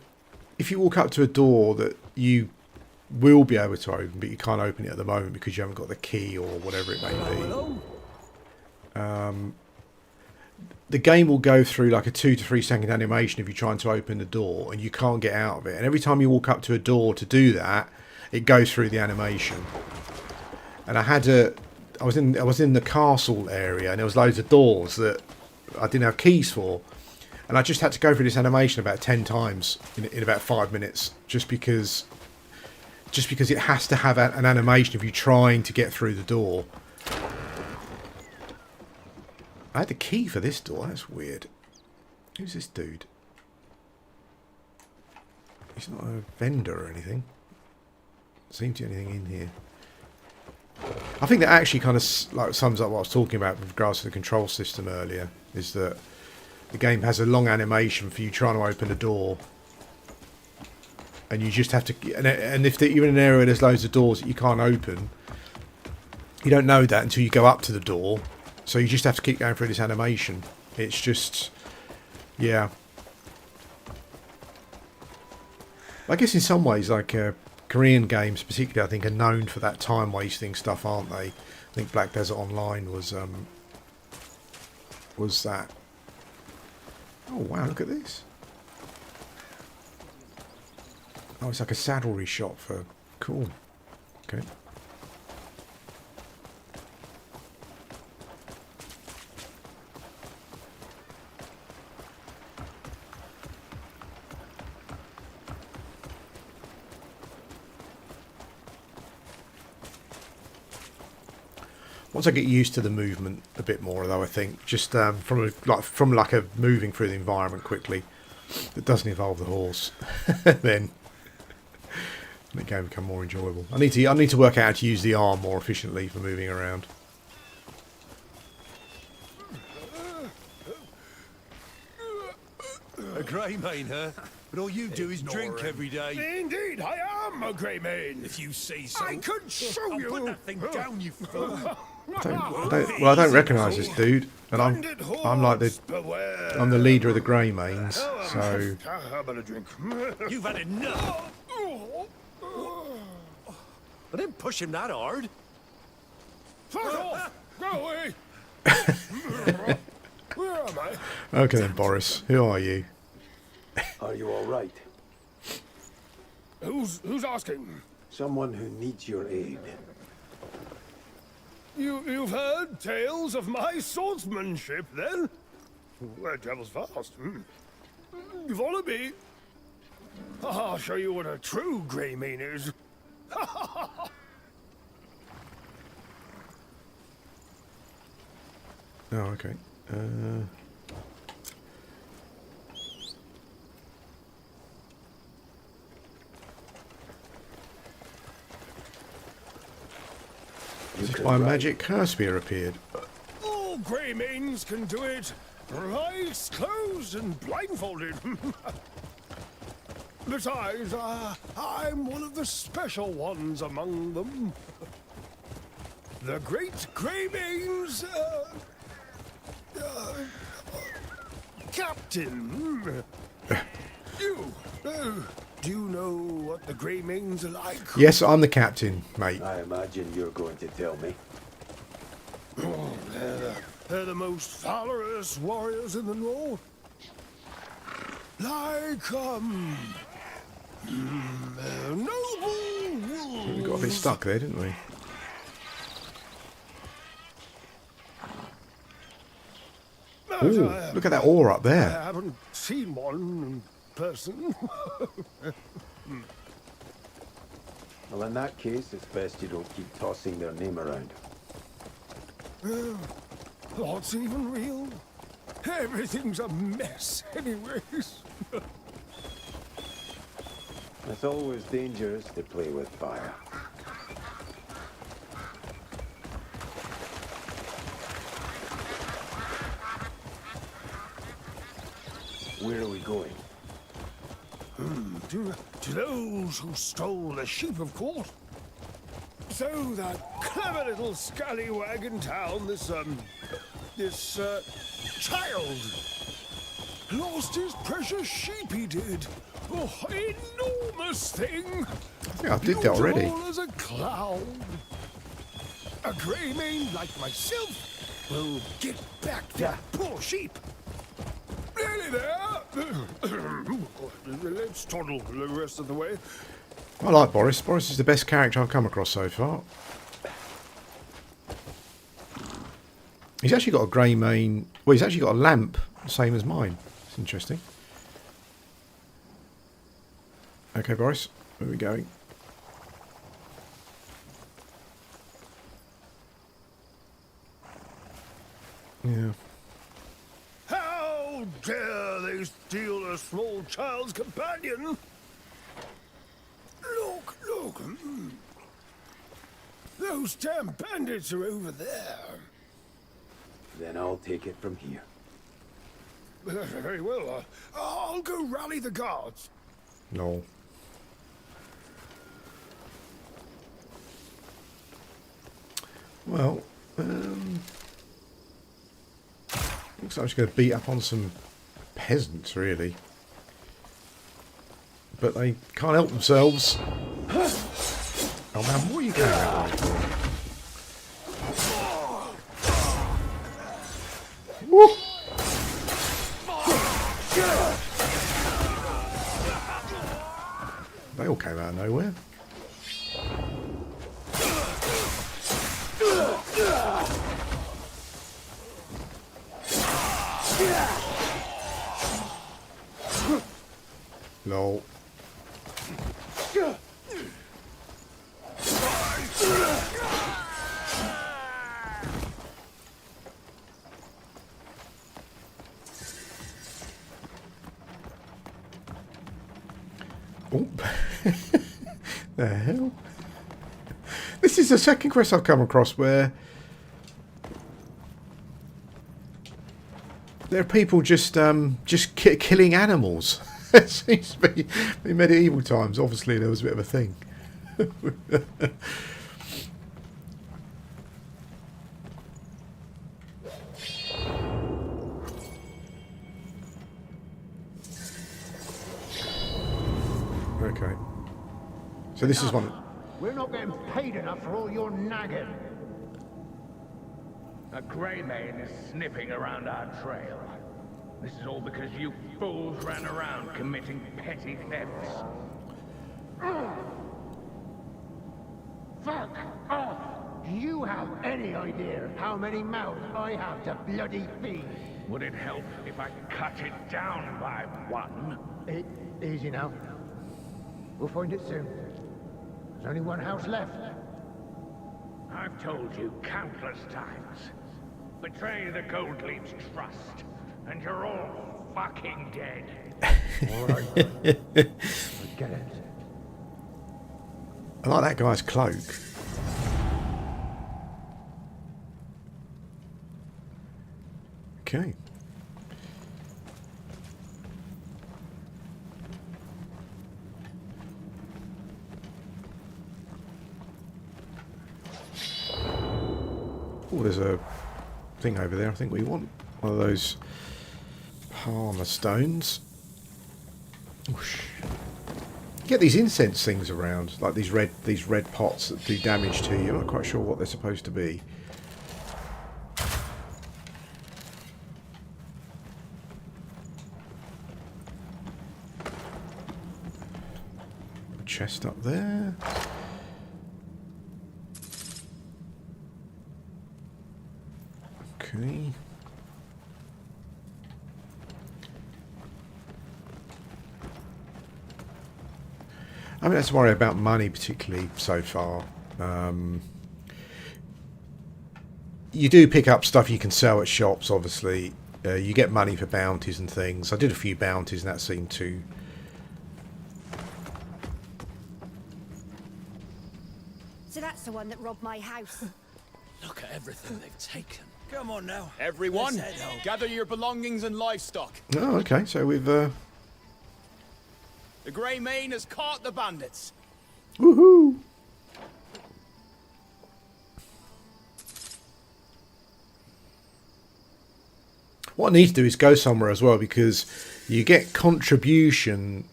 If you walk up to a door that you will be able to open, but you can't open it at the moment because you haven't got the key or whatever it may be. The game will go through like a 2 to 3 second animation if you're trying to open the door and you can't get out of it. And every time you walk up to a door to do that, it goes through the animation. And I was in the castle area and there was loads of doors that I didn't have keys for. And I just had to go through this animation about 10 times in about 5 minutes just because it has to have an animation of you trying to get through the door. I had the key for this door. That's weird. Who's this dude? He's not a vendor or anything. Seems to be anything in here. I think that actually kind of like sums up what I was talking about with regards to the control system earlier. Is that the game has a long animation for you trying to open a door, and you just have to. And if you're in an area where there's loads of doors that you can't open, you don't know that until you go up to the door. So you just have to keep going through this animation. It's just, yeah. I guess in some ways, like Korean games, particularly, I think, are known for that time-wasting stuff, aren't they? I think Black Desert Online was that. Oh wow! Look at this. Oh, it's like a saddlery shop for cool. Okay. Once I get used to the movement a bit more, though, I think just from a moving through the environment quickly that doesn't involve the horse, then the game become more enjoyable. I need to work out how to use the arm more efficiently for moving around. A grey mane, huh? But all you do is drink every day. Indeed, I am a Greymane. If you say so. I could show I'll you. put that thing down, you fool. Well, I don't recognise this dude, and I'm like I'm the leader of the Greymanes, so How about a drink? You've had enough. I didn't push him that hard. Fuck off! Go away! Where am I? okay then, Boris. Who are you? Are you all right? Who's asking? Someone who needs your aid. You've heard tales of my swordsmanship, then? Where travels fast. You follow me. I'll show you what a true Greymane is. Oh, okay. As if by magic, Curspear appeared. All Greymanes can do it. Eyes closed and blindfolded. Besides, I'm one of the special ones among them. The Great Greymane's captain. Do you know what the Greymanes are like? Yes, I'm the captain, mate. I imagine you're going to tell me. They're the most valorous warriors in the north. Like, noble wolves. We got a bit stuck there, didn't we? Ooh, look at that ore up I there. haven't seen one in person. Well, in that case, it's best you don't keep tossing their name around. What's even real? Everything's a mess, anyways. It's always dangerous to play with fire. Where are we going? To those who stole the sheep, of course. So that clever little scallywag in town, this child, lost his precious sheep, he did. Oh, enormous thing. I think I did that already. Beautiful as a cloud. A Greymane like myself will get back that poor sheep. Nearly there. Let's toddle the rest of the way. I like Boris. Boris is the best character I've come across so far. He's actually got a Greymane. Well, he's actually got a lamp, same as mine. It's interesting. Okay, Boris, where are we going? Yeah. How dare they steal a small child's companion? Look, look. Those damn bandits are over there. Then I'll take it from here. Very well. I'll go rally the guards. No. Well, looks like I'm just going to beat up on some peasants, really. But they can't help themselves. Oh man, what are you going at me for? Woo! They all came out of nowhere. Lol. Oh. The hell? This is the second quest I've come across where there are people just killing animals. It seems to be in medieval times. Obviously, there was a bit of a thing. Okay. So this is one. We're not getting paid enough for all your nagging. A Greymane is sniffing around our trail. This is all because you fools ran around committing petty thefts. Fuck off! Do you have any idea how many mouths I have to bloody feed? Would it help if I cut it down by one? Easy now. We'll find it soon. There's only one house left. I've told you countless times. Betray the Goldleaf's trust, and you're all fucking dead. All right. Get it. I like that guy's cloak. Okay. Oh, there's a thing over there. I think we want one of those Palmer stones. Whoosh. You get these incense things around, like these red pots that do damage to you. I'm not quite sure what they're supposed to be. A chest up there. Okay. I mean, let's worry about money particularly so far. You do pick up stuff you can sell at shops, obviously. You get money for bounties and things. I did a few bounties and that seemed to... So that's the one that robbed my house. Look at everything they've taken. Come on now. Everyone, Let's head home. gather your belongings and livestock. Oh, okay. So we've... The Greymane has caught the bandits. Woohoo! What I need to do is go somewhere as well, because you get contribution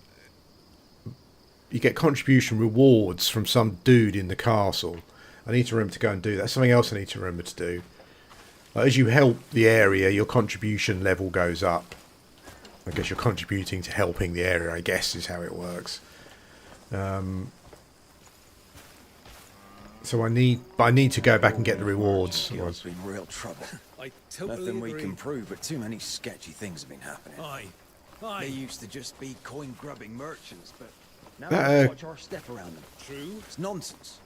rewards from some dude in the castle. I need to remember to go and do that. Something else I need to remember to do. Like, as you help the area, your contribution level goes up. I guess you're contributing to helping the area, I guess, is how it works. So I need to go back and get the rewards. It's been real trouble. I totally Nothing we agree. can prove, but too many sketchy things have been happening. Aye. They Aye. used to just be coin-grubbing merchants, but now That, we watch our step around them. True. It's nonsense.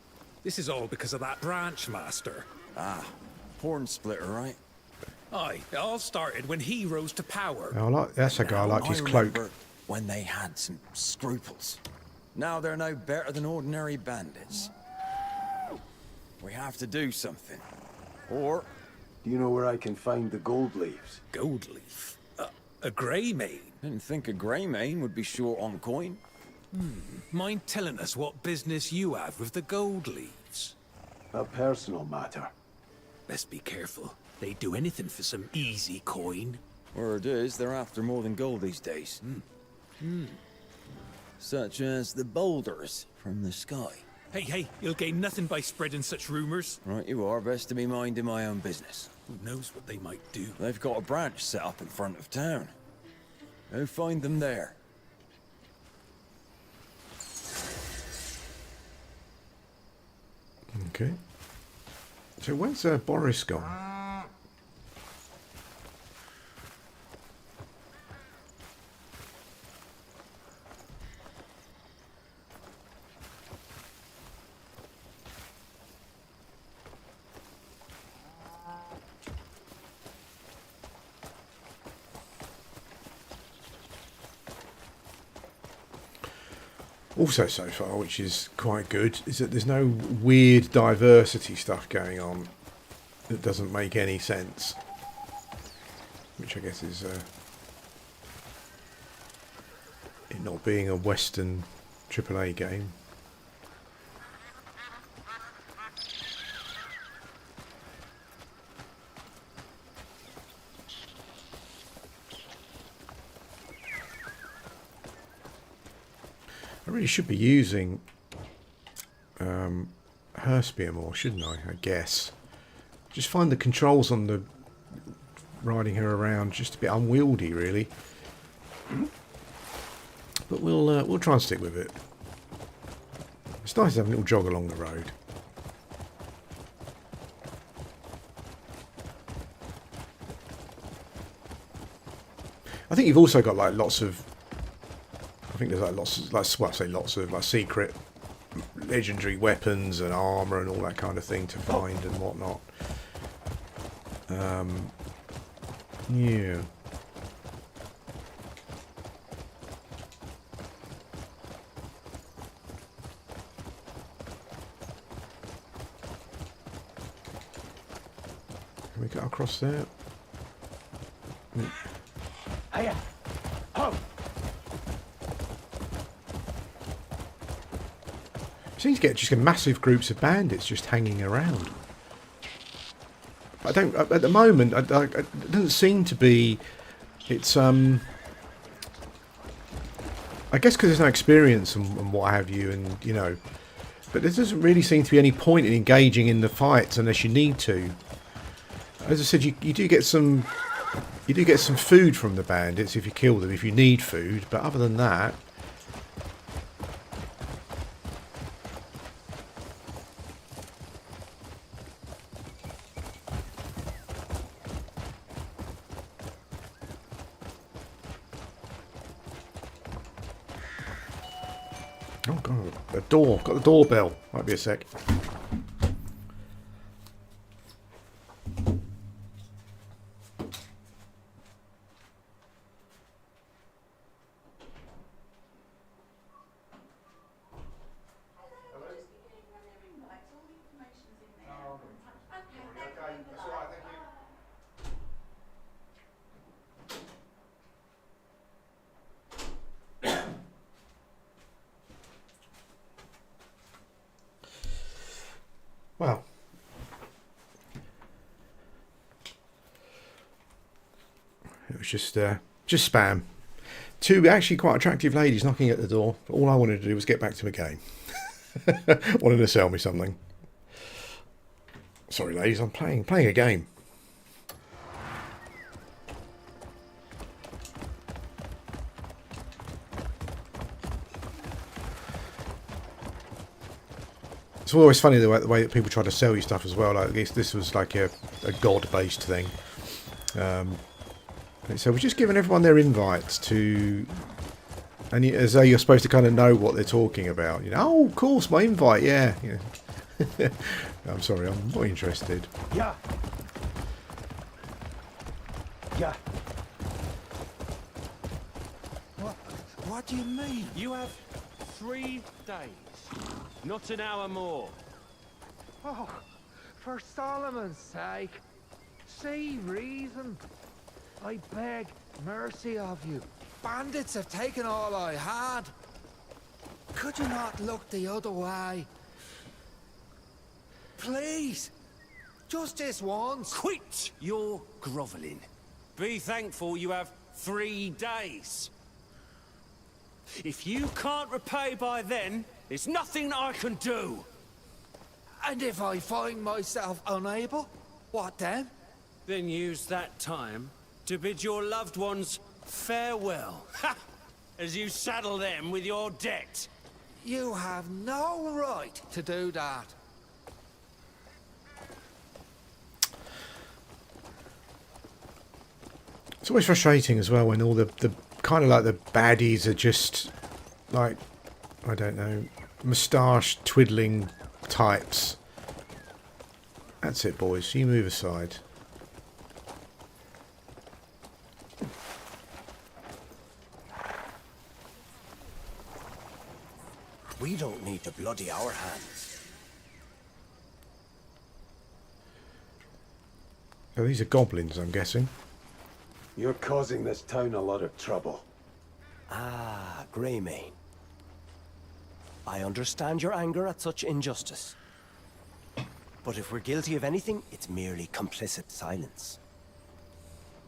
This is all because of that branch master. Ah, horn splitter, right? Aye, it all started when he rose to power. I like, that's a guy. I Now, like his cloak. remember when they had some scruples. Now they're no better than ordinary bandits. We have to do something. Or... Do you know where I can find the gold leaves? Goldleaf. A Greymane. Didn't think a Greymane would be short on coin. Mind telling us what business you have with the Goldleaves? A personal matter. Best be careful. They'd do anything for some easy coin. Word is, they're after more than gold these days. Such as the boulders from the sky. Hey, you'll gain nothing by spreading such rumors. Right you are, best to be minding my own business. Who knows what they might do? They've got a branch set up in front of town. Go find them there. Okay. So where's Boris gone? Also so far, which is quite good, is that there's no weird diversity stuff going on that doesn't make any sense. Which I guess not being a Western AAA game. I really should be using her spear more, shouldn't I? I guess. Just find the controls on the riding her around just a bit unwieldy, really. But we'll try and stick with it. It's nice to have a little jog along the road. I think you've also got like lots of. I think there's like lots of, well, I say lots of like secret, legendary weapons and armor and all that kind of thing to find and whatnot. Yeah. Can we get across there? Hiya! Ho! Seems to get just massive groups of bandits just hanging around. I don't. At the moment, it doesn't seem to be. It's I guess because there's no experience and what have you, and you know. But there doesn't really seem to be any point in engaging in the fights unless you need to. As I said, you do get some. You do get some food from the bandits if you kill them, if you need food. But other than that. Oh god, a door. Got the doorbell. Might be a sec. Well, it was just spam. Two actually quite attractive ladies knocking at the door. But all I wanted to do was get back to my game. Wanted to sell me something. Sorry, ladies, I'm playing a game. It's always funny the way that people try to sell you stuff as well. Like this was like a god-based thing. So we're just giving everyone their invites to, and as though you're supposed to kind of know what they're talking about. You know, oh, of course, my invite, yeah. I'm sorry, I'm not interested. Yeah. Yeah. What do you mean? You have 3 days, not an hour more. Oh, for Solomon's sake, see reason. I beg mercy of you. Bandits have taken all I had. Could you not look the other way? Please, just this once. Quit your grovelling. Be thankful you have 3 days. If you can't repay by then, there's nothing I can do. And if I find myself unable, what then? Then use that time to bid your loved ones farewell. Ha! As you saddle them with your debt. You have no right to do that. It's always frustrating as well when all the kind of like the baddies are just like, I don't know, moustache twiddling types. That's it, boys. You move aside. We don't need to bloody our hands. Oh, these are goblins, I'm guessing. You're causing this town a lot of trouble. Ah, Greymane. I understand your anger at such injustice. But if we're guilty of anything, it's merely complicit silence.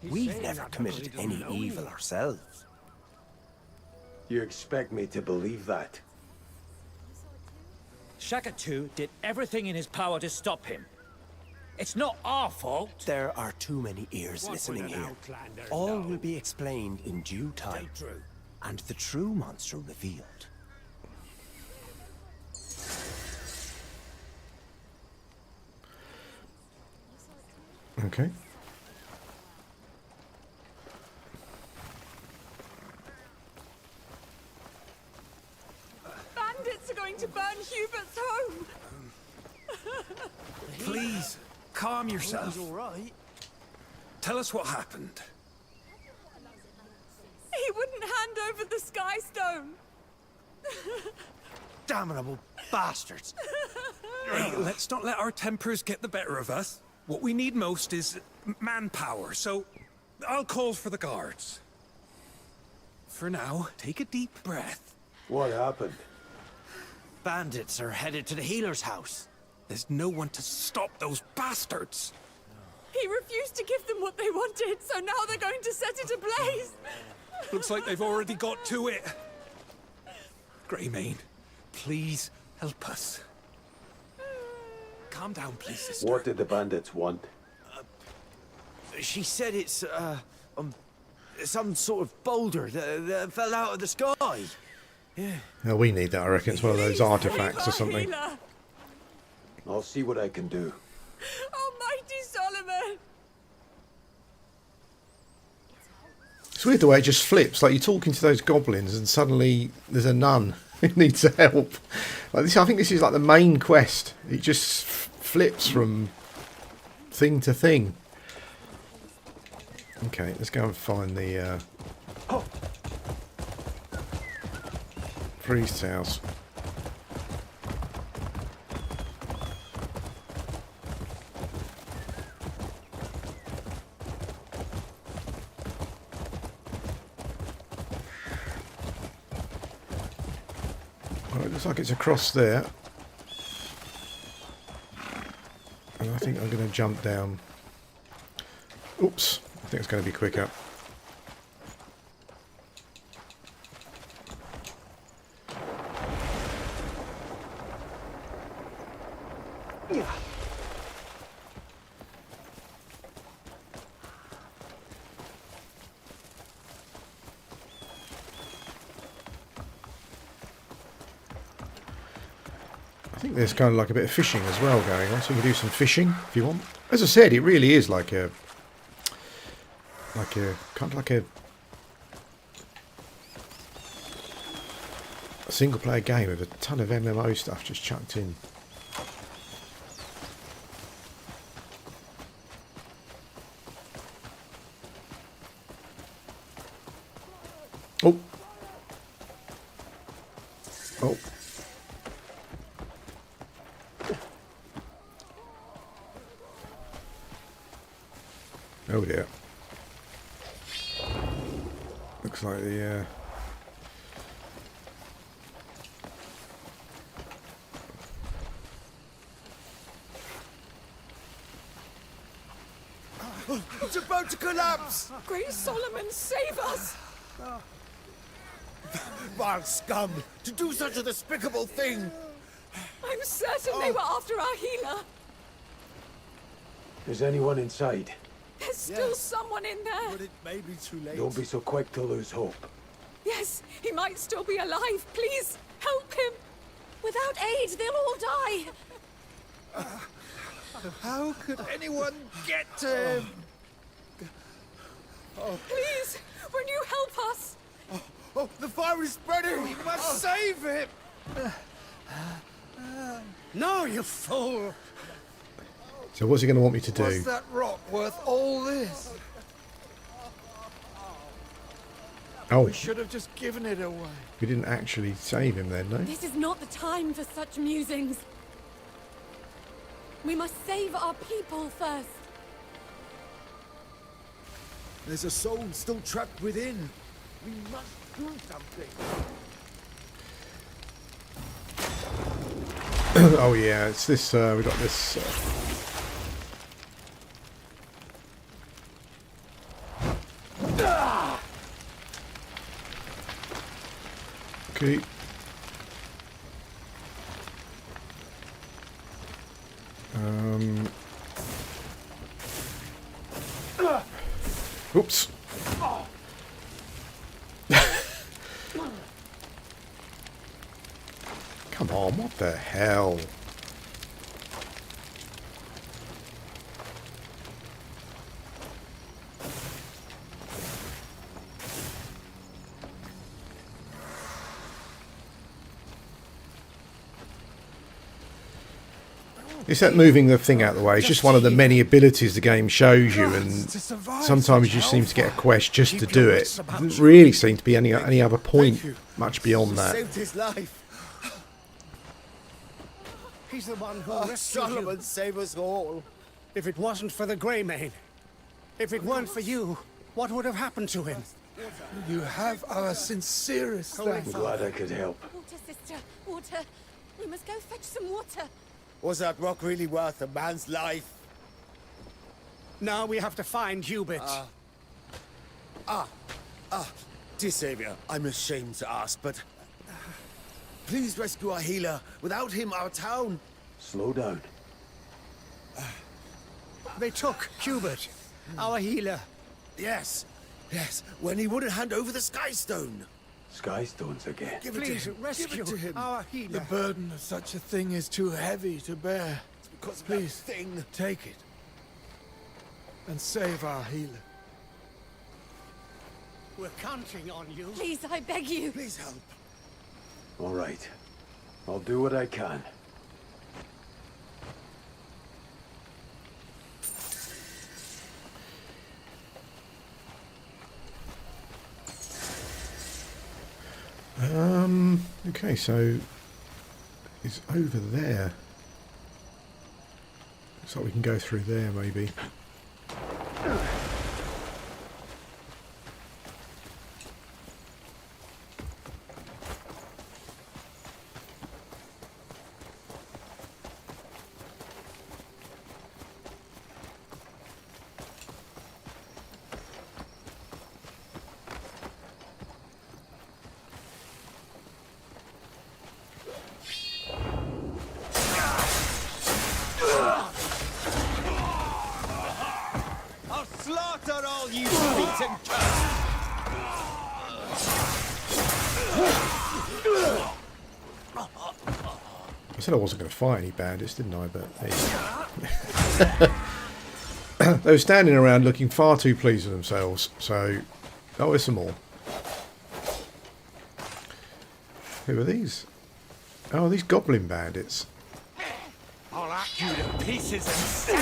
We've never committed any evil ourselves. You expect me to believe that? Shaka 2 did everything in his power to stop him. It's not our fault. There are too many ears listening here. All will be explained in due time, and the true monster revealed. Okay. Bandits are going to burn Hubert's home. Please, calm yourself. All right. Tell us what happened. He wouldn't hand over the Sky Stone. Damnable bastards! Hey, let's not let our tempers get the better of us. What we need most is manpower, so I'll call for the guards. For now, take a deep breath. What happened? Bandits are headed to the healer's house. There's no one to stop those bastards. He refused to give them what they wanted, so now they're going to set it ablaze. Looks like they've already got to it. Greymane, please help us. Calm down, please, sister. What did the bandits want? She said it's, some sort of boulder that fell out of the sky. Yeah. No, we need that, I reckon. It's one of those artifacts or something. I'll see what I can do. Almighty Solomon! It's weird the way it just flips. Like you're talking to those goblins and suddenly there's a nun who needs help. Like this, I think this is like the main quest. It just flips from thing to thing. Okay, let's go and find the priest's house. It looks like it's across there. And I think I'm going to jump down. Oops, I think it's going to be quicker. Yeah. I think there's kind of like a bit of fishing as well going on, so you can do some fishing if you want. As I said, it really is like a kind of like a single player game with a ton of MMO stuff just chucked in. Oh. Oh. Oh dear. Looks like the It's about to collapse! Great Solomon, save us! Vile scum! To do such a despicable thing! I'm certain they were after our healer. Is anyone inside? There's still someone in there. But it may be too late. Don't be so quick to lose hope. Yes, he might still be alive. Please, help him. Without aid, they'll all die. How could anyone get to him? Please, will you help us? Oh, the fire is spreading! We must save him! No, you fool! So what's he going to want me to do? Was that rock worth all this? Oh, We should have just given it away. we didn't actually save him then, no? This is not the time for such musings. We must save our people first. There's a soul still trapped within. We must Do something. Oh yeah, it's this. We got this. Okay. Oops. Come on, what the hell? It's that moving the thing out of the way. It's just one of the many abilities the game shows you, and sometimes you seem to get a quest just to do it. It doesn't really seem to be any other point much beyond that. Saved his life. He's the one who rescued Solomon, you. save us all. If it wasn't for the Greymane, if it weren't for you, what would have happened to him? You have our sincerest thanks. I'm glad I could help. Water, sister, water. We must go fetch some water. Was that rock really worth a man's life? Now we have to find Hubert. Dear Savior, I'm ashamed to ask, but please rescue our healer. Without him, our town... Slow down. They took Hubert, our healer. Yes, when he wouldn't hand over the Skystone. Skystones again. Give it Please to him. rescue Give it to him. our healer. The burden of such a thing is too heavy to bear. It's because of Please, that thing. take it. And save our healer. We're counting on you. Please, I beg you. Please help. All right. I'll do what I can. Okay, so it's over there. Looks like we can go through there, maybe. Slaughter all you beaten curs! I said I wasn't going to fight any bandits, didn't I? But hey. They were standing around looking far too pleased with themselves. So, oh, there's some more. Who are these? Oh, these goblin bandits. I'll hack you to pieces and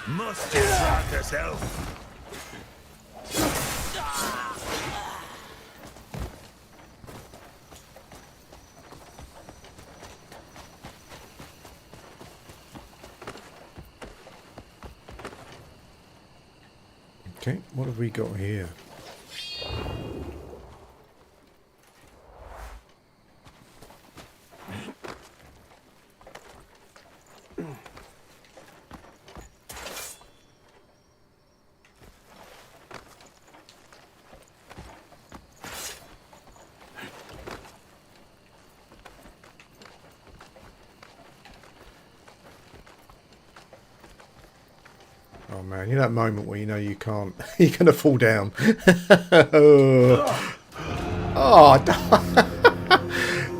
Must distract herself. Okay, what have we got here? Oh man, you know that moment where you know you can't, you're going to fall down. Oh,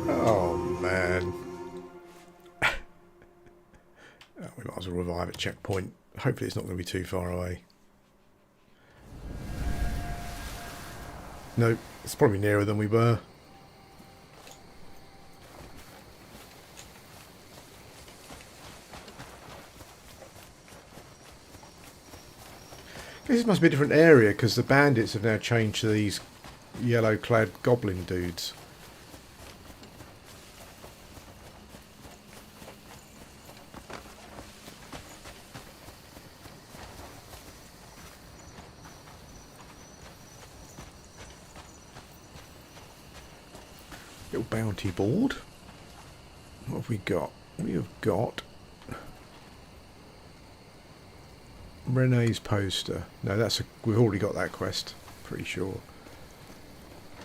oh man. We might as well revive at checkpoint. Hopefully it's not going to be too far away. Nope, it's probably nearer than we were. This must be a different area because the bandits have now changed to these yellow-clad goblin dudes. Little bounty board. What have we got? We have got Renee's poster. No, we've already got that quest. Pretty sure.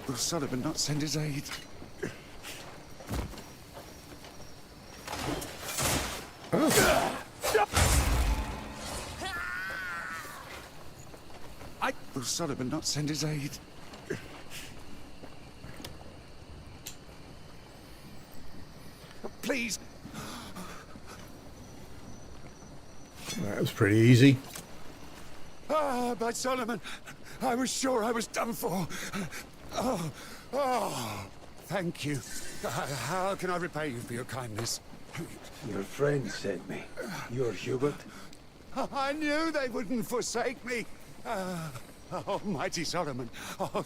Will Sullivan not send his aid? Will Sullivan not send his aid? Please. That was pretty easy. Ah, by Solomon, I was sure I was done for. Oh, thank you. How can I repay you for your kindness? Your friend sent me. You're Hubert? I knew they wouldn't forsake me. Almighty Solomon,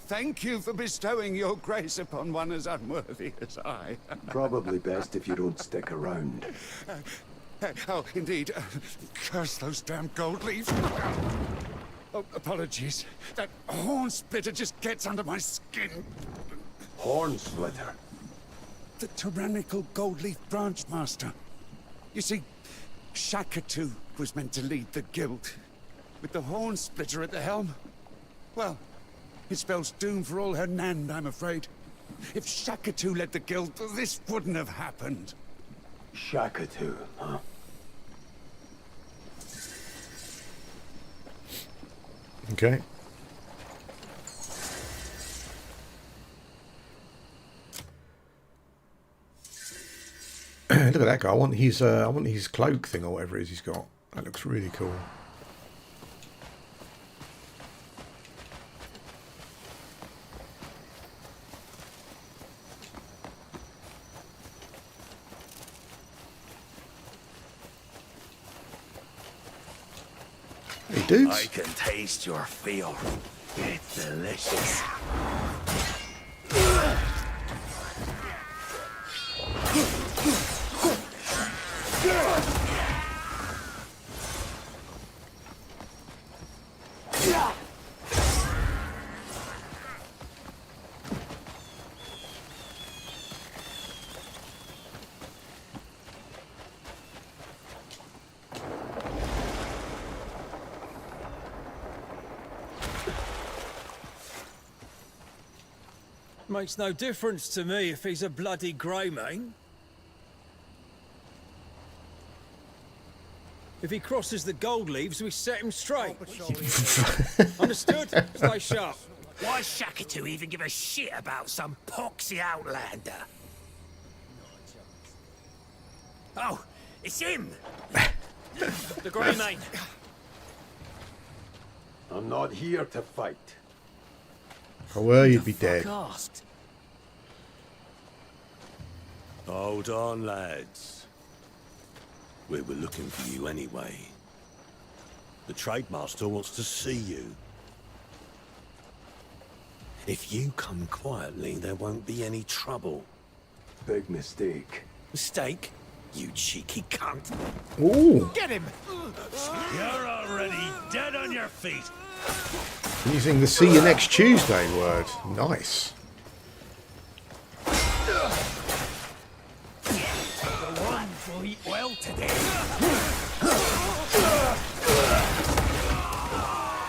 thank you for bestowing your grace upon one as unworthy as I. Probably best if you don't stick around. Indeed. Curse those damn gold leaves. Oh, apologies. That horn splitter just gets under my skin. Horn splitter? The tyrannical gold leaf branch master. You see, Shakatu was meant to lead the guild. With the horn splitter at the helm. Well, it spells doom for all her Nand, I'm afraid. If Shakatu led the guild, this wouldn't have happened. Shakatu, huh? Okay. Look at that guy. I want his cloak thing or whatever it is he's got. That looks really cool. Hey, dudes. I can taste your feel. It's delicious. Makes no difference to me if he's a bloody Greymane. If he crosses the gold leaves, we set him straight. Understood? Stay sharp. Why Shakatu even give a shit about some poxy outlander? Oh, it's him! The Greymane. I'm not here to fight. If I were, you'd be dead. Asked. Hold on, lads. We were looking for you anyway. The Trademaster wants to see you. If you come quietly, there won't be any trouble. Big mistake. Mistake? You cheeky cunt. Ooh. Get him! You're already dead on your feet. Using the see you next Tuesday word. Nice. The ones will eat well today.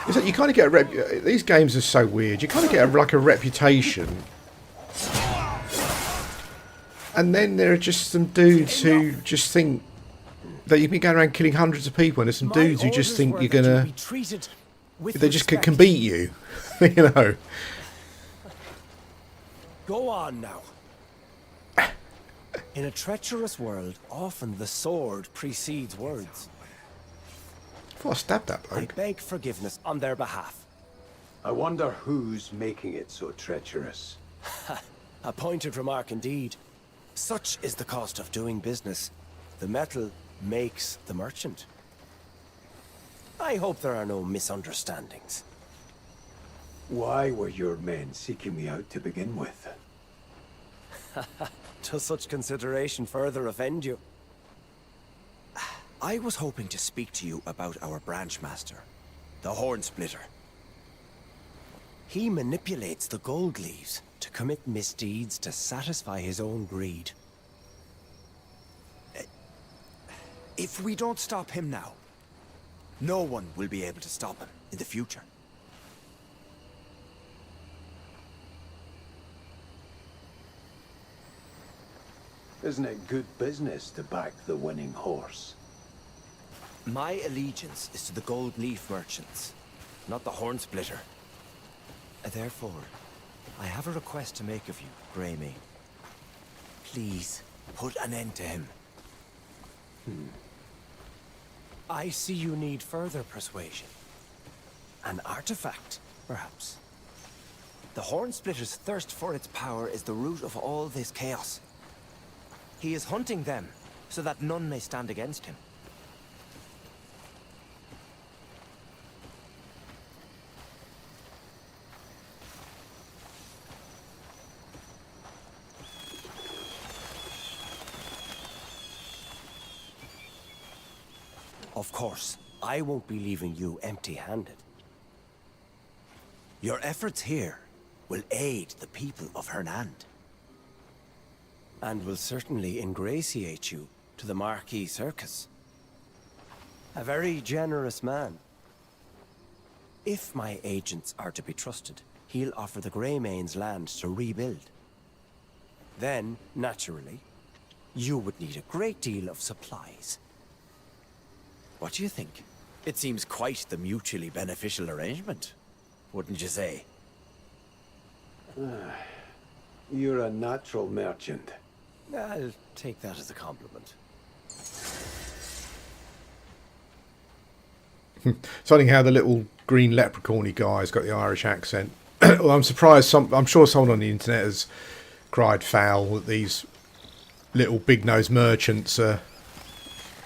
Is that you kind of get a these games are so weird. You kind of get like a reputation, and then there are just some dudes who just think that you've been going around killing hundreds of people, and there's some dudes who just think you're gonna. They just can beat you, you know. Go on now. In a treacherous world, often the sword precedes words. I thought I stabbed that bloke. I beg forgiveness on their behalf. I wonder who's making it so treacherous. A pointed remark indeed. Such is the cost of doing business. The metal makes the merchant. I hope there are no misunderstandings. Why were your men seeking me out to begin with? Does such consideration further offend you? I was hoping to speak to you about our branch master, the Horn Splitter. He manipulates the gold leaves to commit misdeeds to satisfy his own greed. If we don't stop him now, no one will be able to stop him in the future. Isn't it good business to back the winning horse? My allegiance is to the gold leaf merchants, not the horn splitter. Therefore, I have a request to make of you, Greymane. Please, put an end to him. I see you need further persuasion. An artifact, perhaps. The horn splitter's thirst for its power is the root of all this chaos. He is hunting them, so that none may stand against him. Of course, I won't be leaving you empty-handed. Your efforts here will aid the people of Hernand. And will certainly ingratiate you to the Marquis Circus. A very generous man. If my agents are to be trusted, he'll offer the Greymane's land to rebuild. Then, naturally, you would need a great deal of supplies. What do you think? It seems quite the mutually beneficial arrangement, wouldn't you say? You're a natural merchant. I'll take that as a compliment. It's funny how the little green leprechaun-y guy's got the Irish accent. Well, I'm surprised. I'm sure someone on the internet has cried foul that these little big-nosed merchants are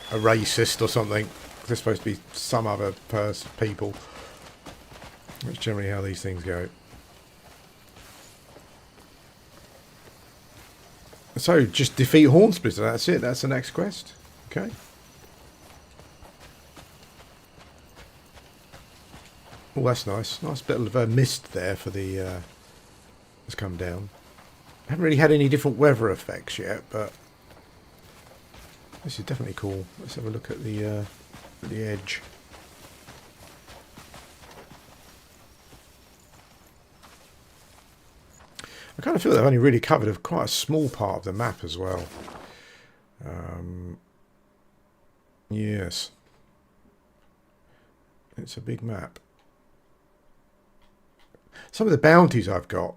racist or something. They're supposed to be some other people. That's generally how these things go. So, just defeat Hornsplitter, that's it, that's the next quest. Okay. Oh, that's nice. Nice bit of mist there for the... has come down. Haven't really had any different weather effects yet, but... this is definitely cool. Let's have a look at the edge. I kind of feel they've only really covered quite a small part of the map as well. Yes. It's a big map. Some of the bounties I've got.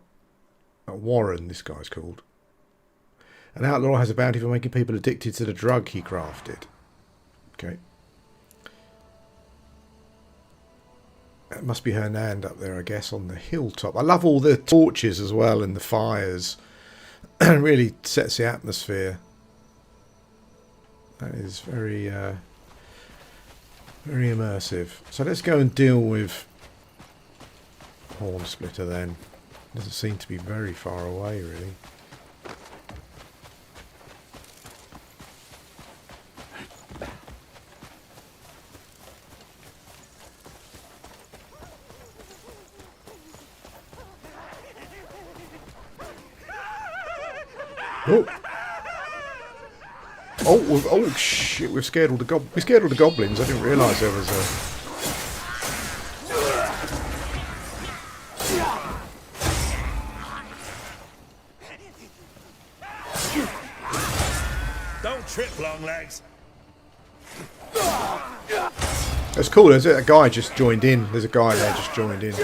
Warren, this guy's called. An outlaw has a bounty for making people addicted to the drug he crafted. Okay. That must be Hernand up there, I guess, on the hilltop. I love all the torches as well and the fires. It really sets the atmosphere. That is very, very immersive. So let's go and deal with Hornsplitter then. Doesn't seem to be very far away, really. Oh shit! We scared all the goblins. I didn't realise there was a. Don't trip, Longlegs. That's cool. There's a guy just joined in. There's a guy there just joined in.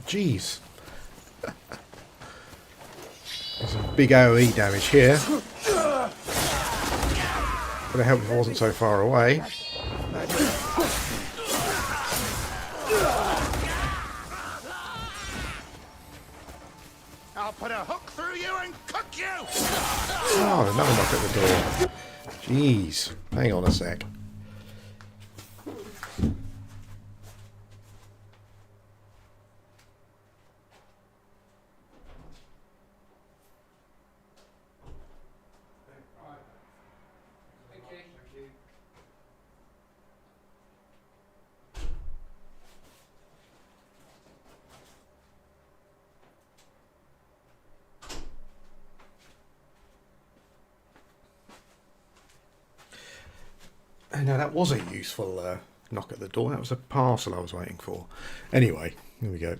Jeez. There's some big AoE damage here. Would have helped if I wasn't so far away. I'll put a hook through you and cook you! Oh, another knock at the door. Jeez. Hang on a sec. No, that was a useful knock at the door. That was a parcel I was waiting for. Anyway, here we go.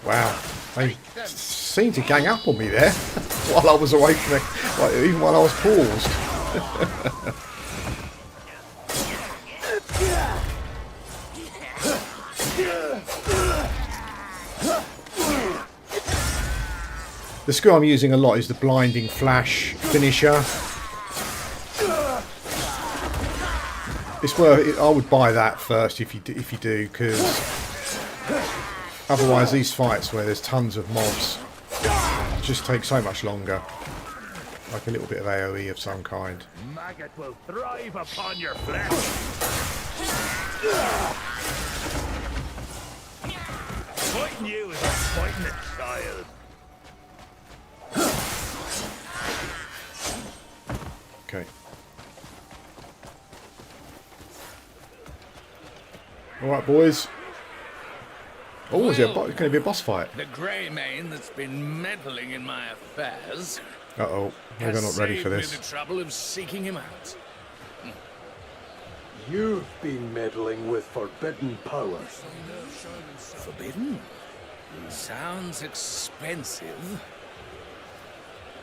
Wow, they seemed to gang up on me there while I was away from it, like, even while I was paused. The skill I'm using a lot is the Blinding Flash finisher. It's worth. I would buy that first if you do, because otherwise these fights where there's tons of mobs just take so much longer. Like a little bit of AoE of some kind. Maggot will thrive upon your flesh. Fighting you is like fighting a child. Okay. Alright, boys. Oh, is it going to be a boss fight? The Greymane that's been meddling in my affairs. Uh-oh. Maybe I'm not ready for this. Has saved me the trouble of seeking him out. You've been meddling with forbidden powers. Forbidden? Sounds expensive.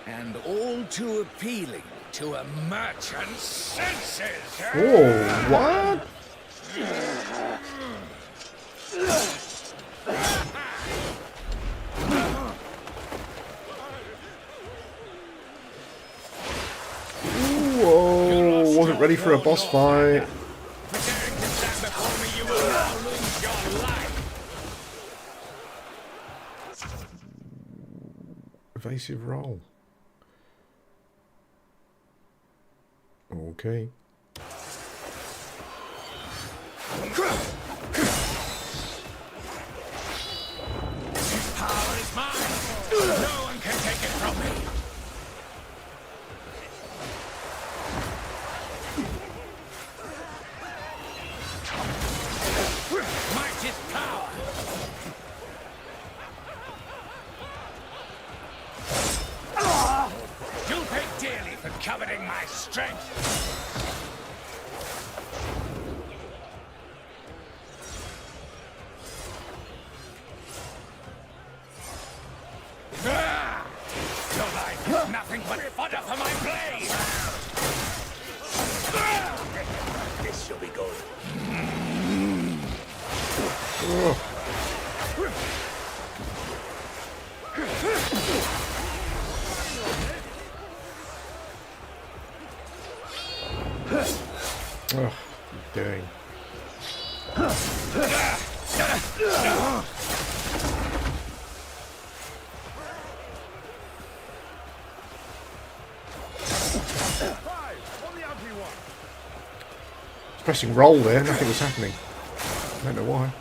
And all too appealing to a merchant's senses. Oh, what? Whoa, wasn't ready for a boss fight. Evasive roll. Okay. Power is mine. No one can take it from me. Might is power. You'll pay dearly for coveting my strength. Your life is nothing but fodder for my blade! This shall be good. Oh, what are you doing? Pressing roll there, nothing was happening. I don't know why.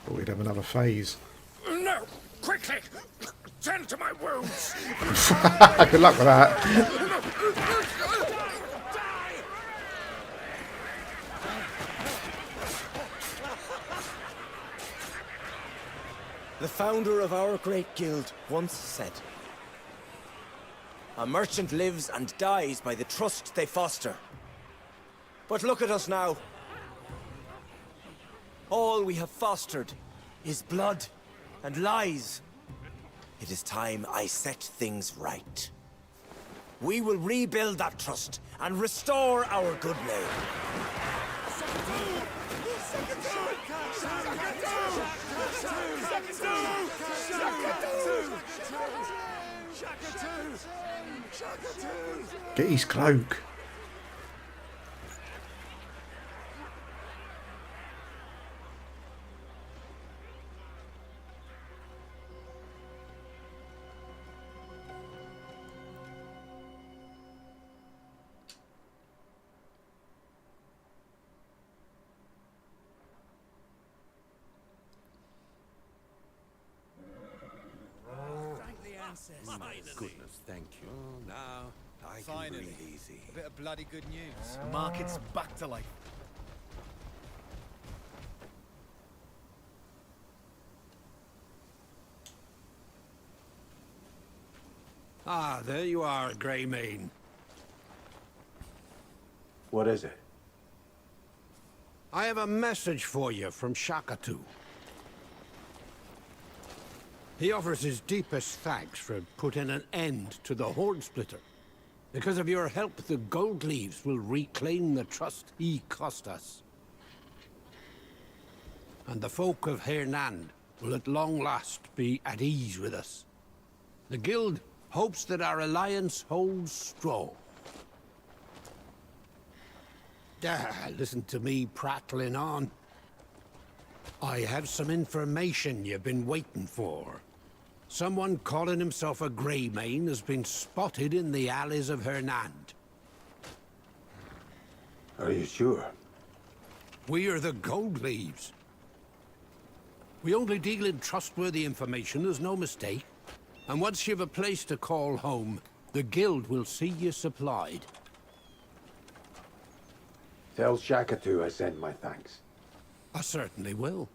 Thought we'd have another phase. No! Quickly! Tend to my wounds! Good luck with that. The founder of our great guild once said, "A merchant lives and dies by the trust they foster." But look at us now. All we have fostered is blood and lies. It is time I set things right. We will rebuild that trust and restore our good name. Get his cloak. Goodness, thank you. Now I can Finally, breathe easy. a bit of bloody good news. The market's back to life. Ah, there you are, Greymane. What is it? I have a message for you from Shakatu. He offers his deepest thanks for putting an end to the Hornsplitter. Because of your help, the Gold Leaves will reclaim the trust he cost us. And the folk of Hernand will at long last be at ease with us. The Guild hopes that our alliance holds strong. Listen to me prattling on. I have some information you've been waiting for. Someone calling himself a Greymane has been spotted in the alleys of Hernand. Are you sure? We are the Gold Leaves. We only deal in trustworthy information, there's no mistake. And once you've a place to call home, the Guild will see you supplied. Tell Shakatu I send my thanks. I certainly will.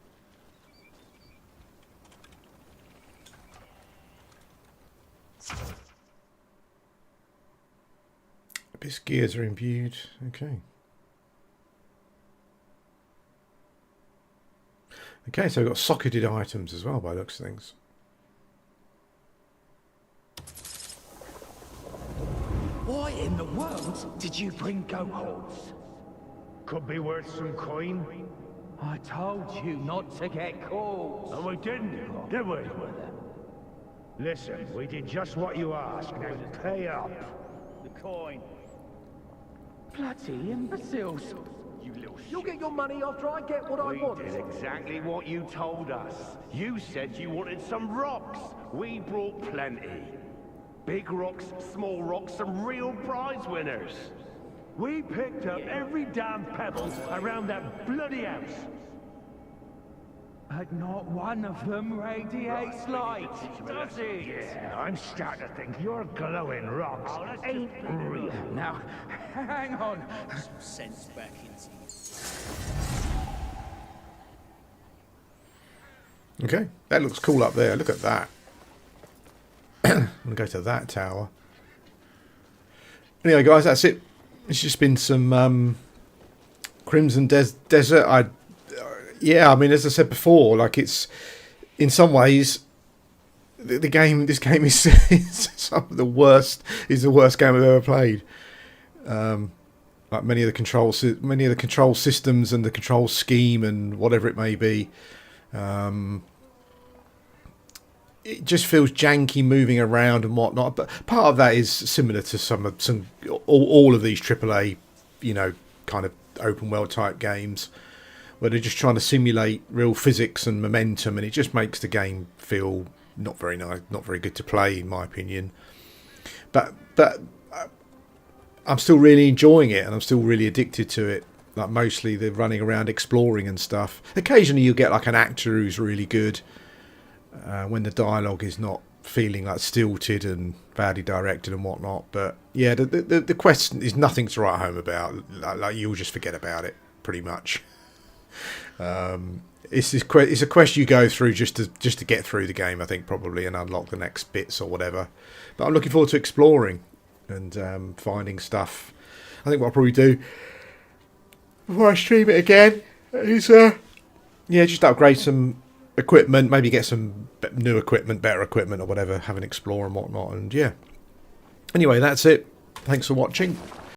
Abyss gears are imbued. Okay. Okay, so we've got socketed items as well by the looks of things. Why in the world did you bring goat horns? Could be worth some coin. I told you not to get caught. And we didn't, did we? Listen, we did just what you asked. Now pay up. The coin. Bloody imbeciles. You little You'll get your money after I get what I want. We did exactly what you told us. You said you wanted some rocks. We brought plenty. Big rocks, small rocks, some real prize winners. We picked up every damn pebble around that bloody house. But not one of them radiates light, does it? Yeah, I'm starting to think your glowing rocks ain't real. Now, hang on. Some sense back into you. Okay, that looks cool up there. Look at that. I'm going to go to that tower. Anyway, guys, that's it. It's just been some Crimson Desert. Yeah, I mean, as I said before, like it's in some ways the game. This game is some of the worst. Is the worst game I've ever played. Like many of the control systems and the control scheme and whatever it may be. It just feels janky moving around and whatnot. But part of that is similar to all of these AAA, kind of open world type games, where they're just trying to simulate real physics and momentum, and it just makes the game feel not very nice, not very good to play, in my opinion. But I'm still really enjoying it, and I'm still really addicted to it. like mostly the running around exploring and stuff. Occasionally you get like an actor who's really good when the dialogue is not feeling like stilted and badly directed and whatnot. But yeah, the quest is nothing to write home about. Like you'll just forget about it pretty much. It's a quest you go through just to get through the game, I think, probably, and unlock the next bits or whatever. But I'm looking forward to exploring and finding stuff. I think what I'll probably do before I stream it again is just upgrade some equipment, maybe get some new equipment, better equipment or whatever, have an explore and whatnot. And yeah, anyway, that's it. Thanks for watching.